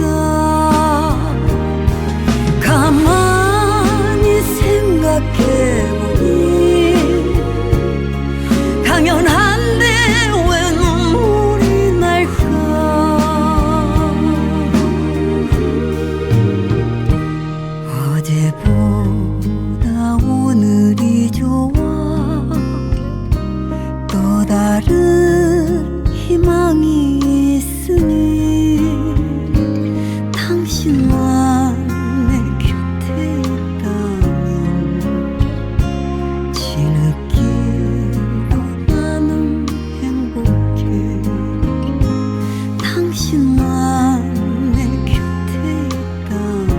가만히 생각해보니 당연한데 왜 눈물이 날까. 어제보다 오늘이 좋아. 또 다른 희망이 있으니 당신만 내 곁에 있다면 뒤늦게도 나는 행복해. 당신만 내 곁에 있다면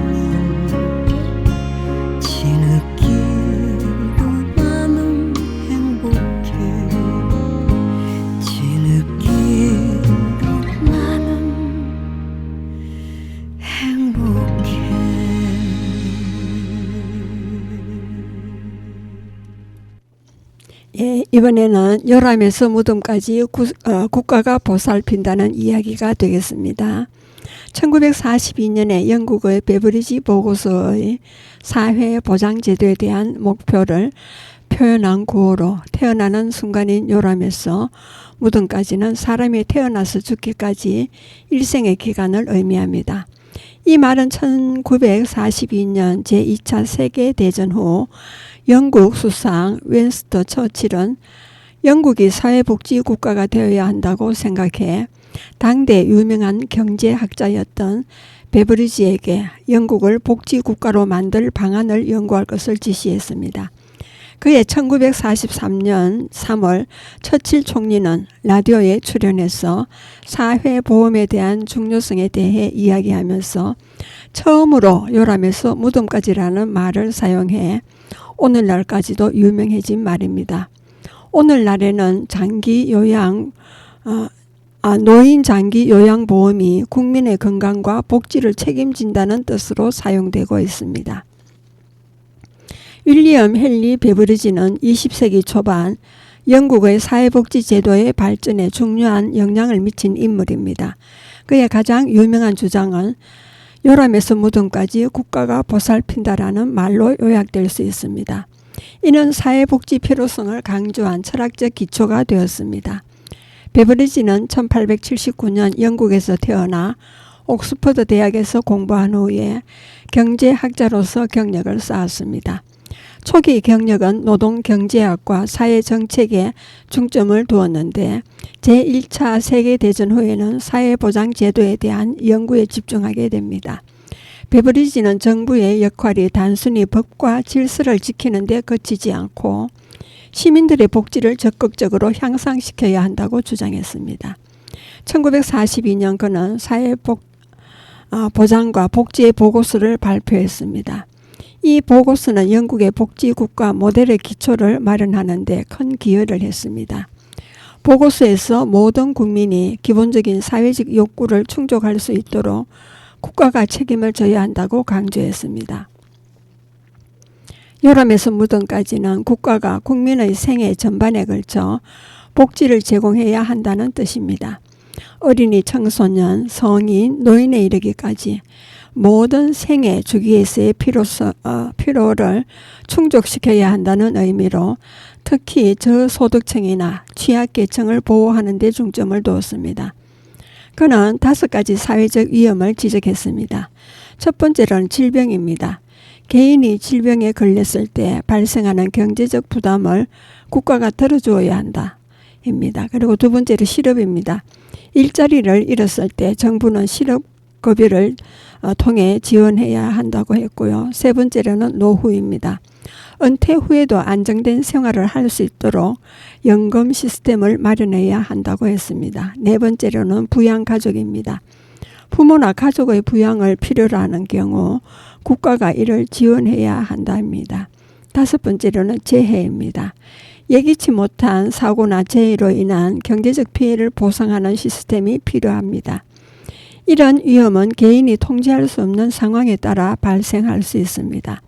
뒤늦게도 나는 행복해. 이번에는 요람에서 무덤까지 국가가 보살핀다는 이야기가 되겠습니다. 1942년에 영국의 베버리지 보고서의 사회보장제도에 대한 목표를 표현한 구호로 태어나는 순간인 요람에서 무덤까지는 사람이 태어나서 죽기까지 일생의 기간을 의미합니다. 이 말은 1942년 제2차 세계대전 후 영국 수상 윈스턴 처칠은 영국이 사회복지국가가 되어야 한다고 생각해 당대 유명한 경제학자였던 베버리지에게 영국을 복지국가로 만들 방안을 연구할 것을 지시했습니다. 그해 1943년 3월 처칠 총리는 라디오에 출연해서 사회보험에 대한 중요성에 대해 이야기하면서 처음으로 요람에서 무덤까지라는 말을 사용해 오늘날까지도 유명해진 말입니다. 오늘날에는 노인 장기 요양보험이 국민의 건강과 복지를 책임진다는 뜻으로 사용되고 있습니다. 윌리엄 헨리 베버리지는 20세기 초반 영국의 사회복지 제도의 발전에 중요한 영향을 미친 인물입니다. 그의 가장 유명한 주장은 요람에서 무덤까지 국가가 보살핀다라는 말로 요약될 수 있습니다. 이는 사회복지 필요성을 강조한 철학적 기초가 되었습니다. 베버리지는 1879년 영국에서 태어나 옥스퍼드 대학에서 공부한 후에 경제학자로서 경력을 쌓았습니다. 초기 경력은 노동경제학과 사회정책에 중점을 두었는데 제1차 세계대전 후에는 사회보장제도에 대한 연구에 집중하게 됩니다. 베버리지는 정부의 역할이 단순히 법과 질서를 지키는 데 그치지 않고 시민들의 복지를 적극적으로 향상시켜야 한다고 주장했습니다. 1942년 그는 사회보장과 복지의 보고서를 발표했습니다. 이 보고서는 영국의 복지국가 모델의 기초를 마련하는 데 큰 기여를 했습니다. 보고서에서 모든 국민이 기본적인 사회적 욕구를 충족할 수 있도록 국가가 책임을 져야 한다고 강조했습니다. 요람에서 무덤까지는 국가가 국민의 생애 전반에 걸쳐 복지를 제공해야 한다는 뜻입니다. 어린이, 청소년, 성인, 노인에 이르기까지 모든 생애 주기에서의 필요를 충족시켜야 한다는 의미로 특히 저소득층이나 취약계층을 보호하는 데 중점을 두었습니다. 그는 5가지 사회적 위험을 지적했습니다. 첫 번째로는 질병입니다. 개인이 질병에 걸렸을 때 발생하는 경제적 부담을 국가가 들어주어야 한다. 입니다. 그리고 두 번째로 실업입니다. 일자리를 잃었을 때 정부는 실업급여를 통해 지원해야 한다고 했고요. 세 번째로는 노후입니다. 은퇴 후에도 안정된 생활을 할 수 있도록 연금 시스템을 마련해야 한다고 했습니다. 네 번째로는 부양가족입니다. 부모나 가족의 부양을 필요로 하는 경우 국가가 이를 지원해야 한답니다. 다섯 번째로는 재해입니다. 예기치 못한 사고나 재해로 인한 경제적 피해를 보상하는 시스템이 필요합니다. 이런 위험은 개인이 통제할 수 없는 상황에 따라 발생할 수 있습니다.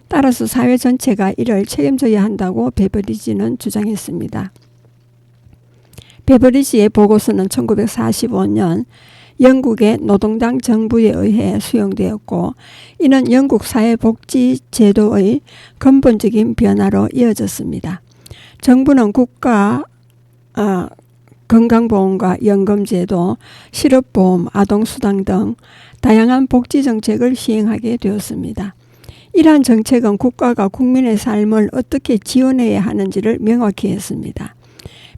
따라서 사회 전체가 이를 책임져야 한다고 베버리지는 주장했습니다. 베버리지의 보고서는 1945년 영국의 노동당 정부에 의해 수용되었고 이는 영국 사회복지제도의 근본적인 변화로 이어졌습니다. 정부는 국가 건강보험과 연금제도, 실업보험, 아동수당 등 다양한 복지정책을 시행하게 되었습니다. 이러한 정책은 국가가 국민의 삶을 어떻게 지원해야 하는지를 명확히 했습니다.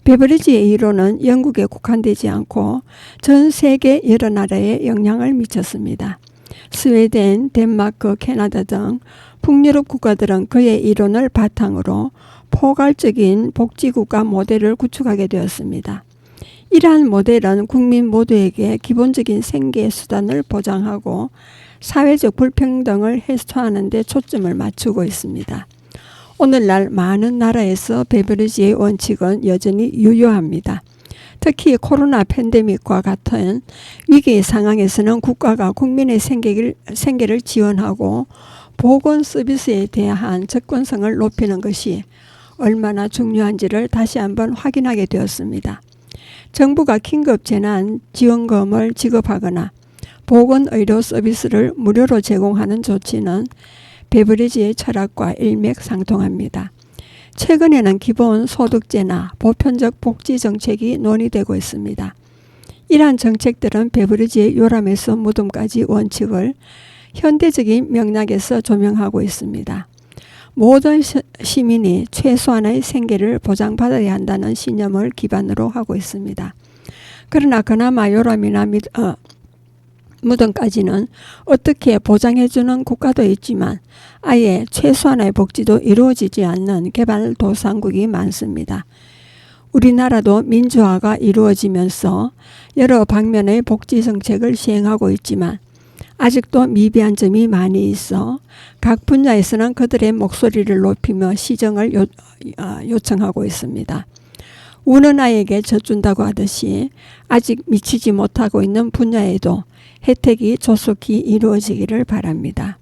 베버리지의 이론은 영국에 국한되지 않고 전 세계 여러 나라에 영향을 미쳤습니다. 스웨덴, 덴마크, 캐나다 등 북유럽 국가들은 그의 이론을 바탕으로 포괄적인 복지국가 모델을 구축하게 되었습니다. 이러한 모델은 국민 모두에게 기본적인 생계 수단을 보장하고 사회적 불평등을 해소하는 데 초점을 맞추고 있습니다. 오늘날 많은 나라에서 베버리지의 원칙은 여전히 유효합니다. 특히 코로나 팬데믹과 같은 위기 상황에서는 국가가 국민의 생계를 지원하고 보건 서비스에 대한 접근성을 높이는 것이 얼마나 중요한지를 다시 한번 확인하게 되었습니다. 정부가 긴급재난 지원금을 지급하거나 보건의료 서비스를 무료로 제공하는 조치는 베브리지의 철학과 일맥상통합니다. 최근에는 기본소득제나 보편적 복지정책이 논의되고 있습니다. 이러한 정책들은 베브리지의 요람에서 무덤까지 원칙을 현대적인 맥락에서 조명하고 있습니다. 모든 시민이 최소한의 생계를 보장받아야 한다는 신념을 기반으로 하고 있습니다. 그러나 그나마 요람이나 무덤까지는 어떻게 보장해주는 국가도 있지만 아예 최소한의 복지도 이루어지지 않는 개발도상국이 많습니다. 우리나라도 민주화가 이루어지면서 여러 방면의 복지 정책을 시행하고 있지만 아직도 미비한 점이 많이 있어 각 분야에서는 그들의 목소리를 높이며 시정을 요청하고 있습니다. 우는 아이에게 젖준다고 하듯이 아직 미치지 못하고 있는 분야에도 혜택이 조속히 이루어지기를 바랍니다.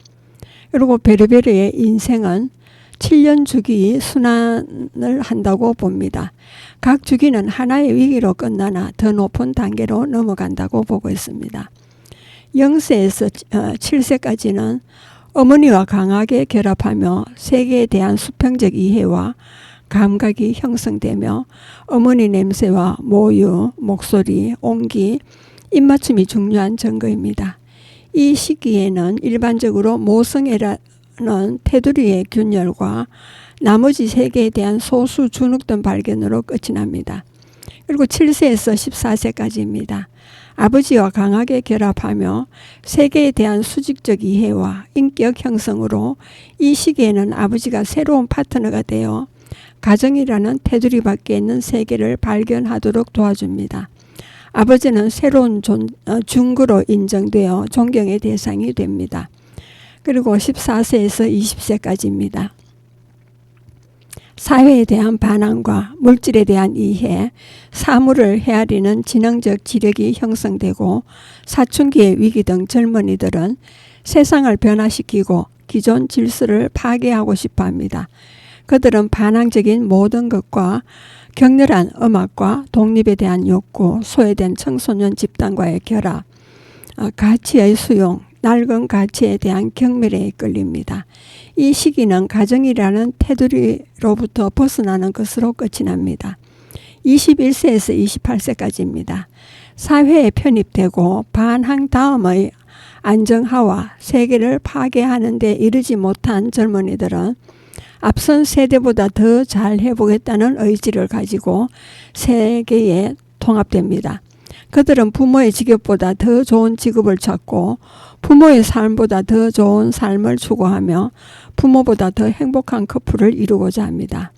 그리고 베르베르의 인생은 7년 주기 순환을 한다고 봅니다. 각 주기는 하나의 위기로 끝나나 더 높은 단계로 넘어간다고 보고 있습니다. 0세에서 7세까지는 어머니와 강하게 결합하며 세계에 대한 수평적 이해와 감각이 형성되며 어머니 냄새와 모유, 목소리, 온기, 입맞춤이 중요한 증거입니다. 이 시기에는 일반적으로 모성애라는 테두리의 균열과 나머지 세계에 대한 소수 주눅든 발견으로 끝이 납니다. 그리고 7세에서 14세까지입니다. 아버지와 강하게 결합하며 세계에 대한 수직적 이해와 인격 형성으로 이 시기에는 아버지가 새로운 파트너가 되어 가정이라는 테두리 밖에 있는 세계를 발견하도록 도와줍니다. 아버지는 새로운 중구로 인정되어 존경의 대상이 됩니다. 그리고 14세에서 20세까지입니다. 사회에 대한 반항과 물질에 대한 이해, 사물을 헤아리는 지능적 지력이 형성되고 사춘기의 위기 등 젊은이들은 세상을 변화시키고 기존 질서를 파괴하고 싶어 합니다. 그들은 반항적인 모든 것과 격렬한 음악과 독립에 대한 욕구, 소외된 청소년 집단과의 결합, 가치의 수용, 낡은 가치에 대한 경멸에 이끌립니다. 이 시기는 가정이라는 테두리로부터 벗어나는 것으로 끝이 납니다. 21세에서 28세까지입니다. 사회에 편입되고 반항 다음의 안정화와 세계를 파괴하는 데 이르지 못한 젊은이들은 앞선 세대보다 더 잘 해보겠다는 의지를 가지고 세계에 통합됩니다. 그들은 부모의 직업보다 더 좋은 직업을 찾고 부모의 삶보다 더 좋은 삶을 추구하며 부모보다 더 행복한 커플을 이루고자 합니다.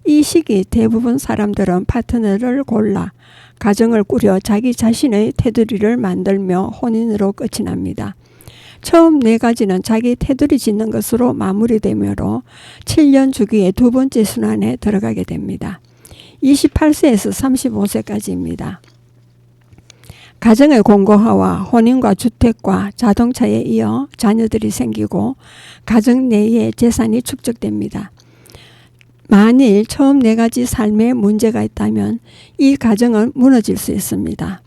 이 시기 대부분 사람들은 파트너를 골라 가정을 꾸려 자기 자신의 테두리를 만들며 혼인으로 끝이 납니다. 처음 4가지는 자기 테두리 짓는 것으로 마무리되므로 7년 주기의 두 번째 순환에 들어가게 됩니다. 28세에서 35세까지입니다. 가정의 공고화와 혼인과 주택과 자동차에 이어 자녀들이 생기고 가정 내에 재산이 축적됩니다. 만일 처음 4가지 삶에 문제가 있다면 이 가정은 무너질 수 있습니다.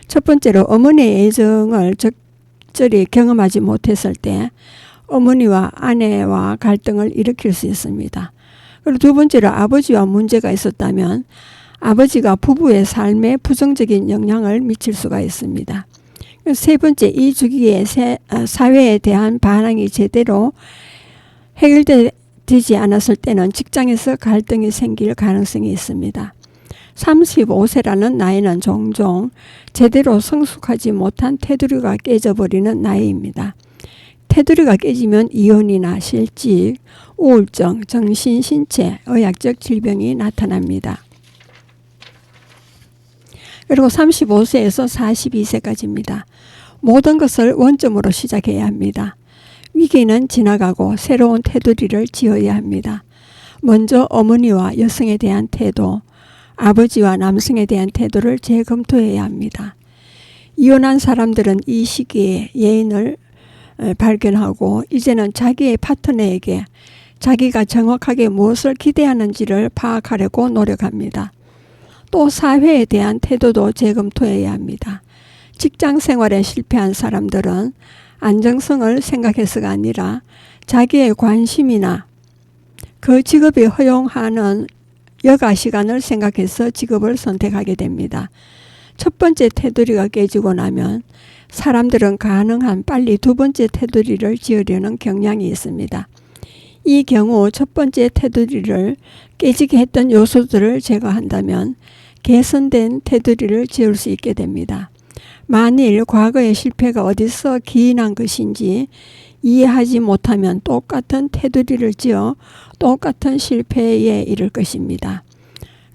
첫 번째로 어머니의 애정을 적절히 경험하지 못했을 때 어머니와 아내와 갈등을 일으킬 수 있습니다. 그리고 두 번째로 아버지와 문제가 있었다면 아버지가 부부의 삶에 부정적인 영향을 미칠 수가 있습니다. 세 번째, 이 주기에 사회에 대한 반항이 제대로 해결되지 않았을 때는 직장에서 갈등이 생길 가능성이 있습니다. 35세라는 나이는 종종 제대로 성숙하지 못한 테두리가 깨져버리는 나이입니다. 테두리가 깨지면 이혼이나 실직, 우울증, 정신, 신체, 의학적 질병이 나타납니다. 그리고 35세에서 42세까지입니다. 모든 것을 원점으로 시작해야 합니다. 위기는 지나가고 새로운 테두리를 지어야 합니다. 먼저 어머니와 여성에 대한 태도, 아버지와 남성에 대한 태도를 재검토해야 합니다. 이혼한 사람들은 이 시기에 예인을 발견하고 이제는 자기의 파트너에게 자기가 정확하게 무엇을 기대하는지를 파악하려고 노력합니다. 또 사회에 대한 태도도 재검토해야 합니다. 직장 생활에 실패한 사람들은 안정성을 생각해서가 아니라 자기의 관심이나 그 직업이 허용하는 여가 시간을 생각해서 직업을 선택하게 됩니다. 첫 번째 테두리가 깨지고 나면 사람들은 가능한 빨리 두 번째 테두리를 지으려는 경향이 있습니다. 이 경우 첫 번째 테두리를 깨지게 했던 요소들을 제거한다면 개선된 테두리를 지을 수 있게 됩니다. 만일 과거의 실패가 어디서 기인한 것인지 이해하지 못하면 똑같은 테두리를 지어 똑같은 실패에 이를 것입니다.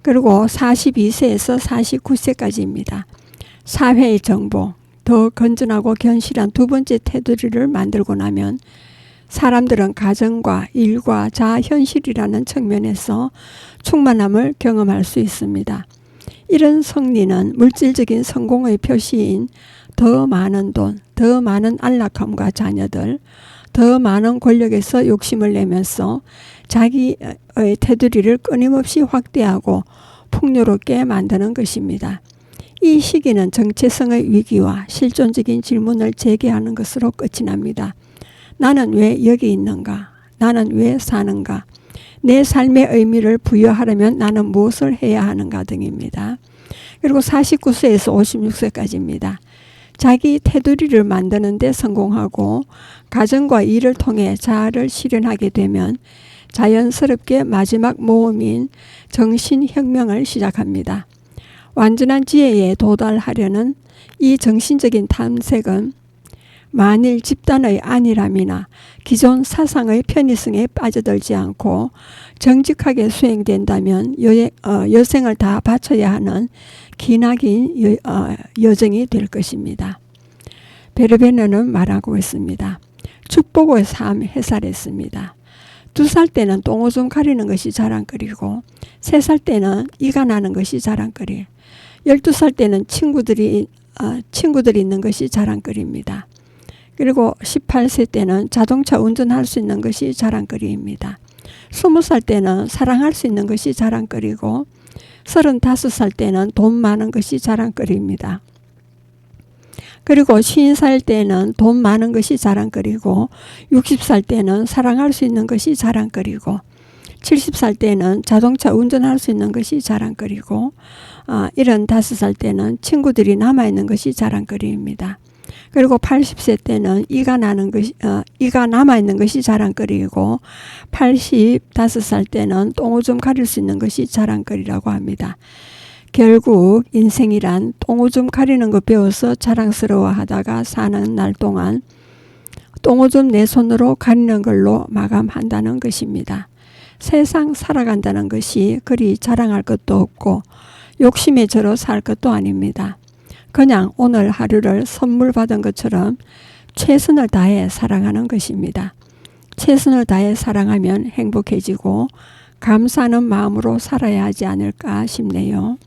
그리고 42세에서 49세까지입니다. 사회의 정보, 더 건전하고 견실한 두 번째 테두리를 만들고 나면 사람들은 가정과 일과 자아현실이라는 측면에서 충만함을 경험할 수 있습니다. 이런 승리는 물질적인 성공의 표시인 더 많은 돈, 더 많은 안락함과 자녀들, 더 많은 권력에서 욕심을 내면서 자기의 테두리를 끊임없이 확대하고 풍요롭게 만드는 것입니다. 이 시기는 정체성의 위기와 실존적인 질문을 제기하는 것으로 끝이 납니다. 나는 왜 여기 있는가? 나는 왜 사는가? 내 삶의 의미를 부여하려면 나는 무엇을 해야 하는가 등입니다. 그리고 49세에서 56세까지입니다. 자기 테두리를 만드는 데 성공하고 가정과 일을 통해 자아를 실현하게 되면 자연스럽게 마지막 모험인 정신혁명을 시작합니다. 완전한 지혜에 도달하려는 이 정신적인 탐색은 만일 집단의 안일함이나 기존 사상의 편의성에 빠져들지 않고 정직하게 수행된다면 여생을 다 바쳐야 하는 기나긴 여정이 될 것입니다. 베르베르는 말하고 있습니다. 축복의 삶 해살했습니다. 2살 때는 똥오줌 가리는 것이 자랑거리고 3살 때는 이가 나는 것이 자랑거리, 12살 때는 친구들이 있는 것이 자랑거리입니다. 그리고 18세 때는 자동차 운전할 수 있는 것이 자랑거리입니다. 20살 때는 사랑할 수 있는 것이 자랑거리고 35살 때는 돈 많은 것이 자랑거리입니다. 그리고 50살 때는 돈 많은 것이 자랑거리고 60살 때는 사랑할 수 있는 것이 자랑거리고 70살 때는 자동차 운전할 수 있는 것이 자랑거리고 75살 때는 친구들이 남아있는 것이 자랑거리입니다. 그리고 80세 때는 이가 남아있는 것이 자랑거리고 85살 때는 똥오줌 가릴 수 있는 것이 자랑거리라고 합니다. 결국 인생이란 똥오줌 가리는 거 배워서 자랑스러워하다가 사는 날 동안 똥오줌 내 손으로 가리는 걸로 마감한다는 것입니다. 세상 살아간다는 것이 그리 자랑할 것도 없고 욕심에 절어 살 것도 아닙니다. 그냥 오늘 하루를 선물 받은 것처럼 최선을 다해 사랑하는 것입니다. 최선을 다해 사랑하면 행복해지고 감사하는 마음으로 살아야 하지 않을까 싶네요.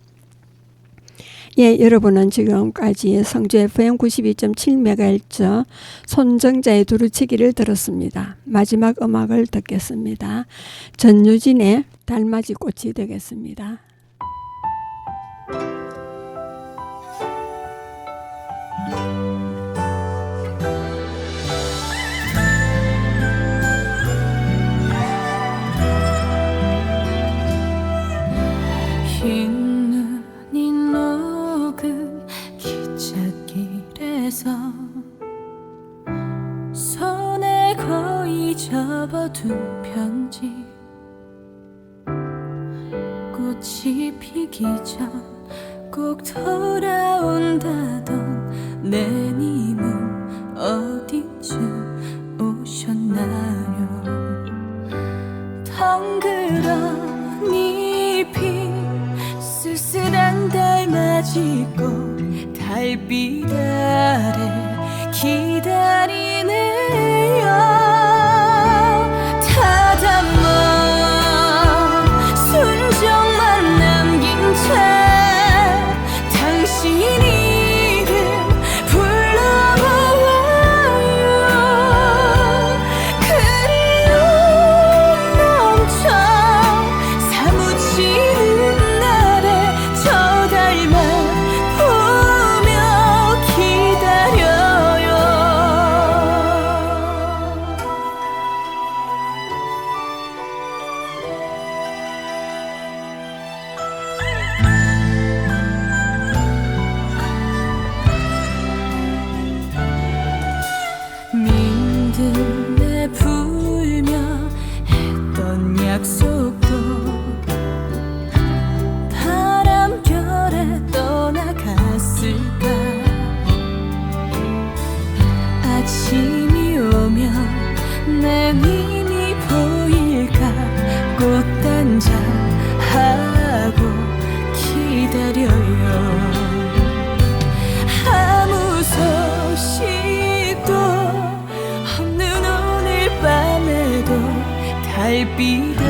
예, 여러분은 지금까지 성주 FM 92.7MHz 손정자의 두루치기를 들었습니다. 마지막 음악을 듣겠습니다. 전유진의 달맞이 꽃이 되겠습니다. 흰 눈이 녹은 기찻길에서 손에 거의 접어둔 편지, 꽃이 피기 전 꼭 돌아온다던 내님은 어디쯤 오셨나요? 덩그러니 쓸쓸한 달맞이꽃 달빛 아래 기다리네요. 다담아 순정만 남긴 채 당신 이름 불러보아요. 그리운 내 빛